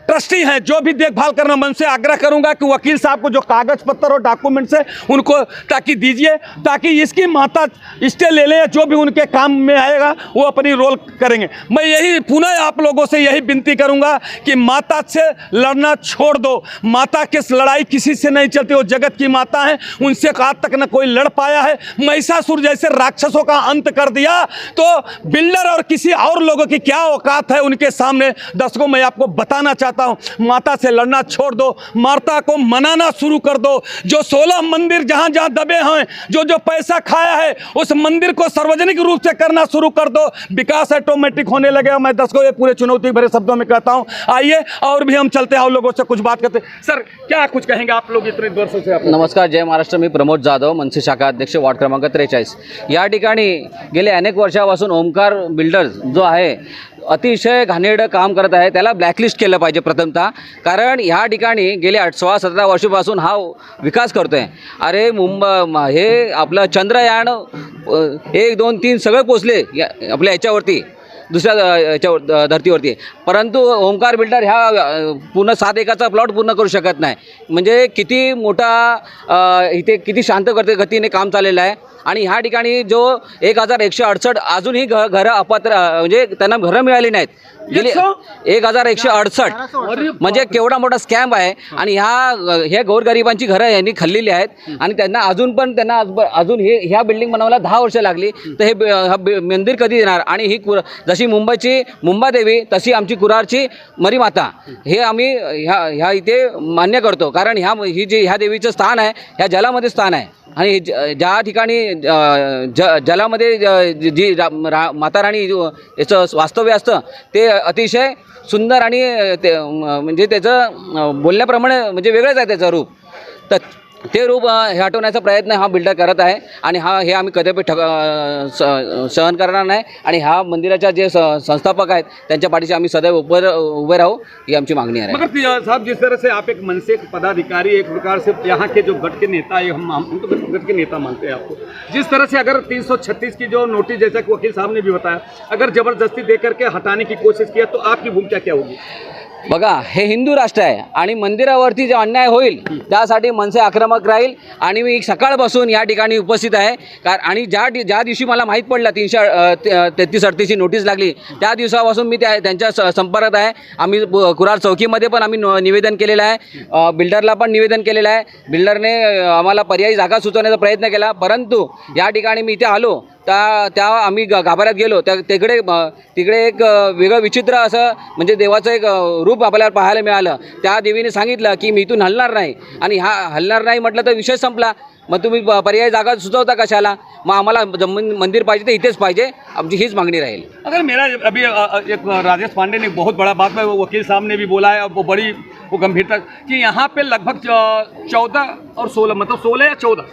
ट्रस्टी हैं, जो भी देखभाल करना, मैं उनसे आग्रह करूंगा कि वकील साहब को जो कागज पत्तर और डॉक्यूमेंट्स है उनको ताकि दीजिए, ताकि इसकी माता स्टे ले ले, जो भी उनके काम में आएगा वो अपनी रोल करेंगे। मैं यही पुनः आप लोगों से यही विनती करूंगा कि माता से लड़ना छोड़ दो। माता की लड़ाई किसी से नहीं चलती, वो जगत की माता है, उनसे आज तक न कोई लड़ पाया है। महिषासुर जैसे राक्षसों का अंत कर दिया, तो बिल्डर और किसी और लोगों की क्या औकात है उनके सामने। दर्शकों, मैं आपको बताना चाहता हूं, माता से लड़ना छोड़ दो, माता को मनाना शुरू कर दो। जो 16 मंदिर जहां जहां दबे हैं, जो पैसा खाया है, उस मंदिर को सार्वजनिक रूप से करना शुरू कर दो, विकास ऑटोमेटिक होने लगेगा। मैं दर्शकों ये पूरे चुनौती भरे शब्दों में कहता हूं। आइए और भी हम चलते हैं और लोगों से कुछ बात करते हैं। सर, क्या कुछ कहेंगे आप लोग इतने वर्षों से? नमस्कार, जय महाराष्ट्र. मी प्रमोद जाधव, मनसे शाखा अध्यक्ष, वार्ड क्रमांक 43. या ठिकाणी गेले अनेक वर्षापासून ओमकार बिल्डर्स जो आहे अतिशय घाणेरडं काम करत आहे. त्याला ब्लॅकलिस्ट केलं पाहिजे प्रथमतः, कारण ह्या ठिकाणी गेले 16-17 वर्षापासून हा विकास करतो आहे. अरे हे आपलं चंद्रयान 1, 2, 3 सगळे पोचले आपल्या ह्याच्यावरती, दुसऱ्या याच्यावर धर्तीवरती, परंतु ओमकार बिल्डर ह्या पूर्ण 7 एकरचा प्लॉट पूर्ण करू शकत नाही. म्हणजे किती मोठा इथे किती शांत गतीने काम चाललेलं आहे. आणि ह्या ठिकाणी जो 1168 अजूनही घरं अपात्र, म्हणजे त्यांना घरं मिळाली नाहीत. गेली 1168 म्हणजे केवढा मोठा स्कॅम आहे. आणि ह्या गोरगरिबांची घरं यांनी खाल्लेली आहेत, आणि त्यांना अजून ह्या बिल्डिंग बनवायला 10 वर्ष लागली. तर हे मंदिर कधी येणार? आणि ही जशी मुंबईची मुंबादेवी तशी आमची कुरारची मरी माता, हे आम्ही ह्या इथे मान्य करतो. कारण ह्या देवीचं स्थान आहे, ह्या जलामध्ये स्थान आहे. आणि ज्या ठिकाणी जलामध्ये जी माता राणी याचं वास्तव्य असतं ते अतिशय सुंदर, आणि ते म्हणजे त्याचं बोलण्याप्रमाणे म्हणजे वेगळंच आहे त्याचं रूप. तर ते रूप हटवण्याचा प्रयत्न हा बिल्डर करत आहे, आणि हे आम्ही कदापि सहन करणार नाही. आणि ह्या मंदिराच्या जे संस्थापक आहेत त्यांच्या पाठीशी आम्ही सदैव उभे राहू, ही आमची मागणी आहे. मगर साहब, जिस तरह से आप एक मनसे पदाधिकारी, एक प्रकार से यहाँ के जो गठ के नेता है, हम तो गठ के नेता मानते हैं आपको, जिस तरह से अगर 336 की जो नोटिस, जैसा कि वकील साहब ने भी बताया, अगर जबरदस्ती दे करके हटाने की कोशिश किया तो आपकी भूमिका क्या होगी? बघा, हे हिंदू राष्ट्र आहे, आणि मंदिरावरती जो अन्याय होईल त्यासाठी मनसे आक्रमक राहील. आणि मी सकाळपासून या ठिकाणी उपस्थित आहे. आणि ज्या दिवशी मला माहीत पडलं 333-38 ची नोटीस लागली, त्या दिवसापासून मी त्यांच्या संपर्कात आहे. आम्ही कुरार चौकीमध्ये पण आम्ही निवेदन केलेलं आहे, बिल्डरला पण निवेदन केलेलं आहे. बिल्डरने आम्हाला पर्यायी जागा सुचवण्याचा प्रयत्न केला, परंतु या ठिकाणी मी इथे आलो त्या आम्ही गाभाऱ्यात गेलो. तिकडे एक वेगळं विचित्र असं म्हणजे देवाचं एक रूप आपल्याला पाहायला मिळालं. त्या देवीने सांगितलं की मी इथून हलणार नाही, आणि हलणार नाही म्हटलं तर विषय संपला. मग तुम्ही पर्यायी जागा सुचवता कशाला? मग आम्हाला मंदिर पाहिजे तर इथेच पाहिजे, आमची हीच मागणी राहील. अगर मेरा अभी एक राजेश पांडे ने बहुत बड़ा बात में वकील साहब ने भी बोला है, वो बड़ी वो गंभीरता कि यहाँ पे लगभग 14 और 16, मतलब 16 या 14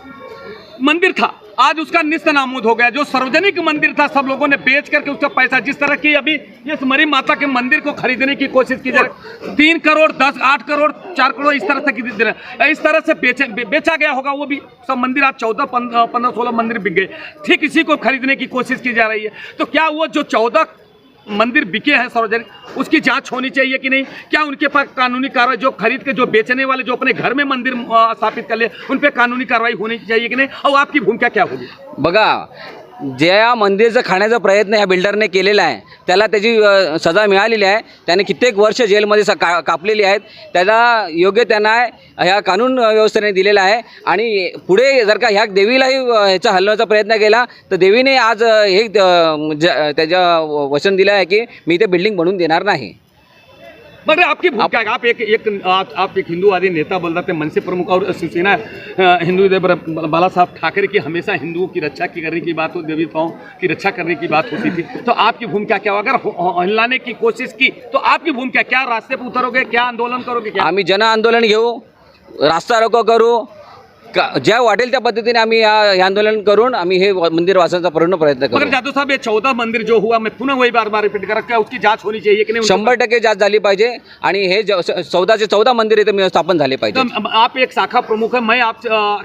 मंदिर था, आज उसका निस्त नामूद हो गया। जो सार्वजनिक मंदिर था सब लोगों ने बेच करके उसका पैसा, जिस तरह की अभी इस मरी माता के मंदिर को खरीदने की कोशिश की जा रही, 3 करोड़ 10 8 करोड़ 4 करोड़ इस तरह से इस तरह से बेचा गया होगा। वो भी सब मंदिर आज 14 15 16 मंदिर बिक गए, ठीक इसी को खरीदने की कोशिश की जा रही है। तो क्या वो जो 14 मंदिर बिके हैं सार्वजनिक, उसकी जांच होनी चाहिए कि नहीं? क्या उनके पास कानूनी कार्रवाई, जो खरीद के जो बेचने वाले जो अपने घर में मंदिर स्थापित कर ले, उन पे कानूनी कार्रवाई होनी चाहिए कि नहीं? और आपकी भूमिका क्या होगी? बघा, ज्या मंदिरचं खाण्याचा प्रयत्न या बिल्डरने केलेला आहे त्याला त्याची सजा मिळालेली आहे. त्याने कित्येक वर्ष जेलमध्ये कापलेली आहेत. त्याला योग्य त्यांना ह्या कानून व्यवस्थेने दिलेला आहे. आणि पुढे जर का ह्या देवीलाही ह्याचा हलवण्याचा प्रयत्न केला तर देवीने आज हे त्याच्या वचन दिलं आहे की मी ते बिल्डिंग बनवून देणार नाही. मगर आपकी भूमिका है, आप एक हिंदूवादी नेता बोल रहे थे, मनसे प्रमुख और शिवसेना हिंदू बाला साहब ठाकरे की हमेशा हिंदुओं की रक्षा करने की बात हो, देवताओं की रक्षा करने की बात होती थी, तो आपकी भूमिका क्या? अगर हिलाने की कोशिश की तो आपकी भूमिका क्या? रास्ते पर उतरोगे क्या? आंदोलन करोगे क्या? आम्ही जन आंदोलन घेऊ, रास्ता रोको करू, ज्या वाटेल त्या पद्धतीने आम्ही हे आंदोलन करून आम्ही हे मंदिर वाचवण्याचा पूर्ण प्रयत्न करू. मगर जादव साहब, ये 14 मंदिर जो हुआ, मैं पुनः वही बार रिपीट कर रहा, उसकी जांच होनी चाहिए कि नहीं? 100% जांच झाली पाहिजे आणि हे 14चे 14 मंदिर इथे स्थापन झाले पाहिजे. तो आप एक शाखा प्रमुख है, मैं आप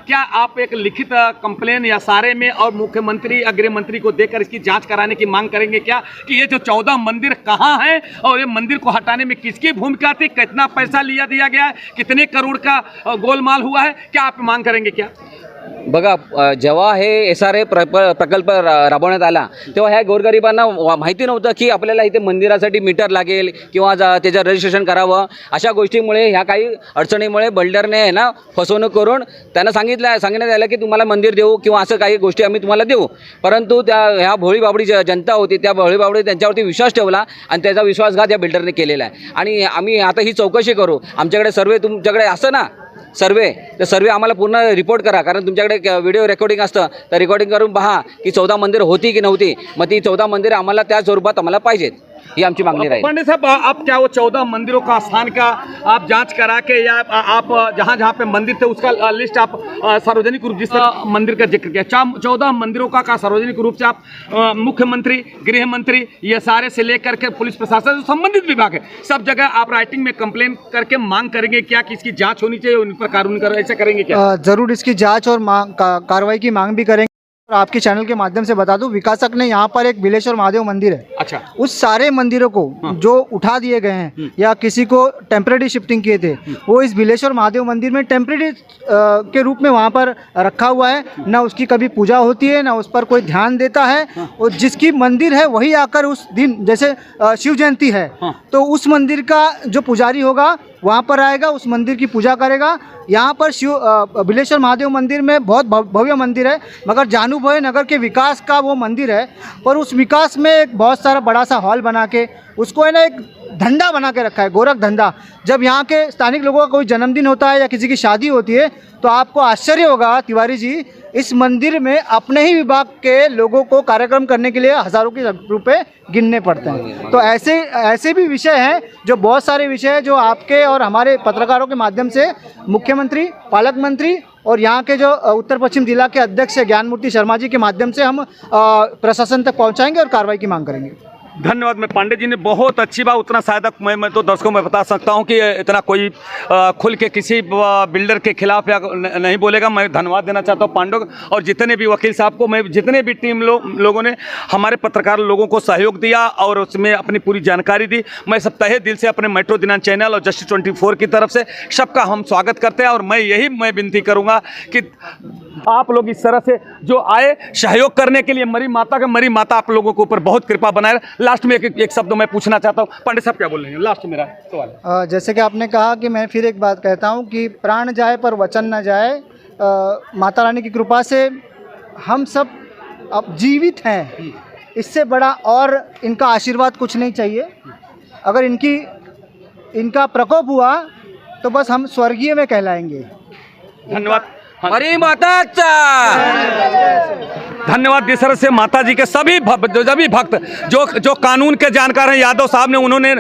क्या आप एक लिखित कंप्लेन या सारे में और मुख्यमंत्री गृह मंत्री को देकर इसकी जांच कराने की मांग करेंगे क्या, कि ये जो 14 मंदिर कहाँ है और ये मंदिर को हटाने में किसकी भूमिका थी, कितना पैसा दिया गया है, कितने करोड़ का गोलमाल हुआ है, क्या आप मांग करेंगे क्या? बघा, जेव्हा हे SRA प्रकल्प राबवण्यात आला तेव्हा ह्या गोरगरिबांना माहिती नव्हतं की आपल्याला इथे मंदिरासाठी मीटर लागेल किंवा त्याचं रजिस्ट्रेशन करावं. अशा गोष्टीमुळे ह्या काही अडचणीमुळे बिल्डरने आहे ना फसवणूक करून त्यांना सांगण्यात आलं की तुम्हाला मंदिर देऊ किंवा असं काही गोष्टी आम्ही तुम्हाला देऊ. परंतु ह्या भोळीबाबडी जनता होती, त्या भोळीबाबडी त्यांच्यावरती विश्वास ठेवला आणि त्याचा विश्वासघात या बिल्डरने केलेला आहे. आणि आम्ही आता ही चौकशी करू. आमच्याकडे सर्वे, तुमच्याकडे असं ना सर्वे, तर सर्वे आम्हाला पूर्ण रिपोर्ट करा, कारण तुमच्याकडे व्हिडिओ रेकॉर्डिंग असतं, तर रेकॉर्डिंग करून पहा की 14 मंदिर होती की नव्हती. मग ती 14 मंदिर आम्हाला त्या स्वरूपात आम्हाला पाहिजेत, ही आमची मागणी राहील. पंडित साहब, आप क्या वो 14 मंदिरों का स्थान का आप जांच करा के, या आप जहाँ जहाँ पे मंदिर थे उसका लिस्ट आप सार्वजनिक रूप, जिस तरह मंदिर का जिक्र किया, 14 मंदिरों का सार्वजनिक रूप से आप मुख्यमंत्री, गृह मंत्री, ये सारे से लेकर के पुलिस प्रशासन, जो संबंधित विभाग है, सब जगह आप राइटिंग में कंप्लेन करके मांग करेंगे क्या कि इसकी जांच होनी चाहिए, उन पर कानूनी कार्रवाई ऐसा करेंगे क्या? जरूर इसकी जांच और कार्रवाई की मांग भी करेंगे. और आपके चैनल के माध्यम से बता दूं, विकासक ने यहाँ पर एक बिलेश्वर महादेव मंदिर है, अच्छा, उस सारे मंदिरों को जो उठा दिए गए हैं या किसी को टेम्परेरी शिफ्टिंग किए थे, वो इस बिलेश्वर महादेव मंदिर में टेम्परेरी के रूप में वहाँ पर रखा हुआ है. ना उसकी कभी पूजा होती है, ना उस पर कोई ध्यान देता है. और जिसकी मंदिर है वही आकर उस दिन, जैसे शिव जयंती है, तो उस मंदिर का जो पुजारी होगा वहाँ पर आएगा, उस मंदिर की पूजा करेगा. यहाँ पर बिलेश्वर महादेव मंदिर में बहुत भव्य मंदिर है, मगर जानूभोई नगर के विकास का वो मंदिर है, पर उस विकास में एक बहुत सारा बड़ा सा हॉल बना के उसको है ना एक धंधा बना के रखा है, गोरख धंधा. जब यहाँ के स्थानिक लोगों का कोई जन्मदिन होता है या किसी की शादी होती है तो आपको आश्चर्य होगा तिवारी जी, इस मंदिर में अपने ही विभाग के लोगों को कार्यक्रम करने के लिए हज़ारों के रुपए गिनने पड़ते हैं. तो ऐसे भी विषय हैं, जो बहुत सारे विषय हैं जो आपके और हमारे पत्रकारों के माध्यम से मुख्यमंत्री, पालक मंत्री और यहाँ के जो उत्तर पश्चिम जिला के अध्यक्ष ज्ञानमूर्ति शर्मा जी के माध्यम से हम प्रशासन तक पहुँचाएंगे और कार्रवाई की मांग करेंगे. धन्यवाद. मैं पांडे जी ने बहुत अच्छी बात, उतना शायद मैं तो दर्शकों में बता सकता हूं कि इतना कोई खुल के किसी बिल्डर के खिलाफ या नहीं बोलेगा. मैं धन्यवाद देना चाहता हूं पांडे और जितने भी वकील साहब को, मैं जितने भी टीम लोगों ने हमारे पत्रकार लोगों को सहयोग दिया और उसमें अपनी पूरी जानकारी दी. मैं सब तहे दिल से अपने मेट्रो दिनांक चैनल और जस्टिस 24 की तरफ से सबका हम स्वागत करते हैं. और मैं विनती करूँगा कि आप लोग इस तरह से जो आए सहयोग करने के लिए, मरी माता आप लोगों के ऊपर बहुत कृपा बनाए. लास्ट में एक शब्द मैं पूछना चाहता हूँ, पंडित साहब क्या बोल रहे हैं? लास्ट मेरा सवाल. जैसे कि आपने कहा कि मैं फिर एक बात कहता हूँ कि प्राण जाए पर वचन न जाए. माता रानी की कृपा से हम सब अब जीवित हैं, इससे बड़ा और इनका आशीर्वाद कुछ नहीं चाहिए. अगर इनका प्रकोप हुआ तो बस हम स्वर्गीय में कहलाएंगे. धन्यवाद. मरी माताचा धन्यवाद. इस तरह से माता जी के सभी भक्त जो कानून के जानकार हैं, यादव साहब ने, उन्होंने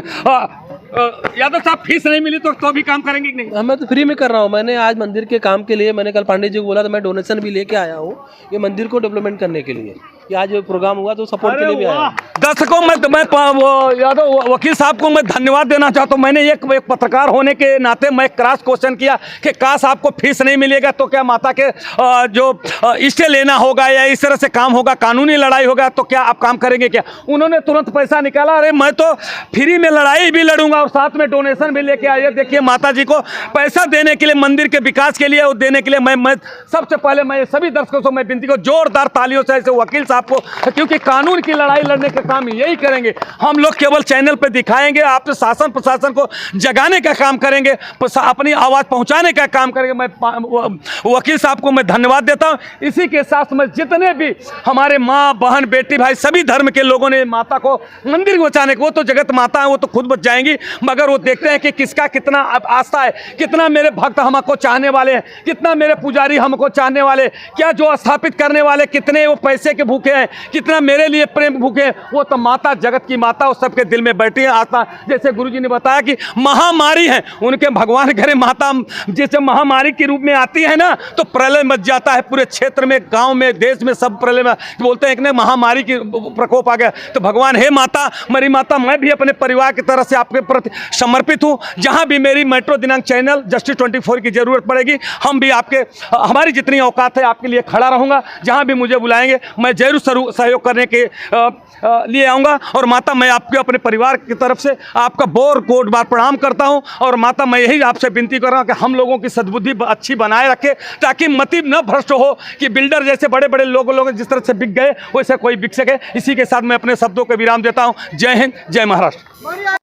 यादव साहब फीस नहीं मिली तो भी काम करेंगे कि नहीं? मैं तो फ्री में कर रहा हूँ। मैंने आज मंदिर के काम के लिए मैंने कल पांडे जी को बोला तो मैं डोनेशन भी लेके आया हूँ ये मंदिर को डेवलपमेंट करने के लिए। ये आज जो प्रोग्राम हुआ तो सपोर्ट के लिए भी आया। दर्शकों मैं यादव वकील साहब को मैं धन्यवाद देना चाहता हूँ। मैंने एक पत्रकार होने के नाते मैं क्रॉस क्वेश्चन किया कि काश आपको फीस नहीं मिलेगा तो क्या माता के जो स्टे लेना होगा या इस तरह से काम होगा, कानूनी लड़ाई होगा तो क्या आप काम करेंगे क्या? उन्होंने तुरंत पैसा निकाला, अरे मैं तो फ्री में लड़ाई भी लड़ूंगा और साथ में डोनेशन भी लेके आए। देखिए माता जी को पैसा देने के लिए, मंदिर के विकास के लिए और देने के लिए मैं सबसे पहले मैं सभी दर्शकों से मैं विनती को जोरदार तालियों से ऐसे वकील साहब को, क्योंकि कानून की लड़ाई लड़ने का काम यही करेंगे हम लोग। केवल चैनल पे दिखाएंगे, आप शासन प्रशासन को जगाने का काम करेंगे, अपनी आवाज़ पहुंचाने का काम करेंगे। मैं वकील साहब को मैं धन्यवाद देता हूं। इसी के साथ में जितने भी हमारे माँ बहन बेटी भाई सभी धर्म के लोगों ने माता को मंदिर बचाने को, वो तो जगत माता है, वो तो खुद बच जाएंगी, मगर वो देखते हैं कि किसका कितना आस्था है, कितना मेरे भक्त हमको चाहने वाले हैं, कितना मेरे पुजारी हमको चाहने वाले, क्या जो स्थापित करने वाले कितने वो पैसे के भूखे हैं, कितना मेरे लिए प्रेम भूखे हैं। वो तो माता जगत की माता वो सबके दिल में बैठी है आस्था। जैसे गुरुजी ने बताया कि महामारी है, उनके भगवान करे माता जैसे महामारी के रूप में आती है ना तो प्रलय मच जाता है पूरे क्षेत्र में, गांव में, देश में, सब प्रलय में बोलते हैं कि महामारी की प्रकोप आ गया। तो भगवान हे माता, मेरी माता, मैं भी अपने परिवार की तरफ से आपके प्रति समर्पित हूँ। जहाँ भी मेरी मेट्रो दिनांक चैनल जस्टिस 24 की जरूरत पड़ेगी, हम भी आपके हमारी जितनी औकात है आपके लिए खड़ा रहूँगा। जहाँ भी मुझे बुलाएंगे मैं जरूर सहयोग करने के लिए आऊँगा। और माता मैं आपके अपने परिवार की तरफ से आपका बहुत कोट बार प्रणाम करता हूँ। और माता मैं यही आपसे विनती कर रहा हूँ कि हम लोगों की सद्बुद्धि अच्छी बनाए रखे, ताकि मति न भ्रष्ट हो कि बिल्डर जैसे बड़े बड़े लोग जिस तरह से बिक गए वैसे कोई बिक सके। इसी के साथ मैं अपने शब्दों को विराम देता हूँ। जय हिंद, जय महाराष्ट्र।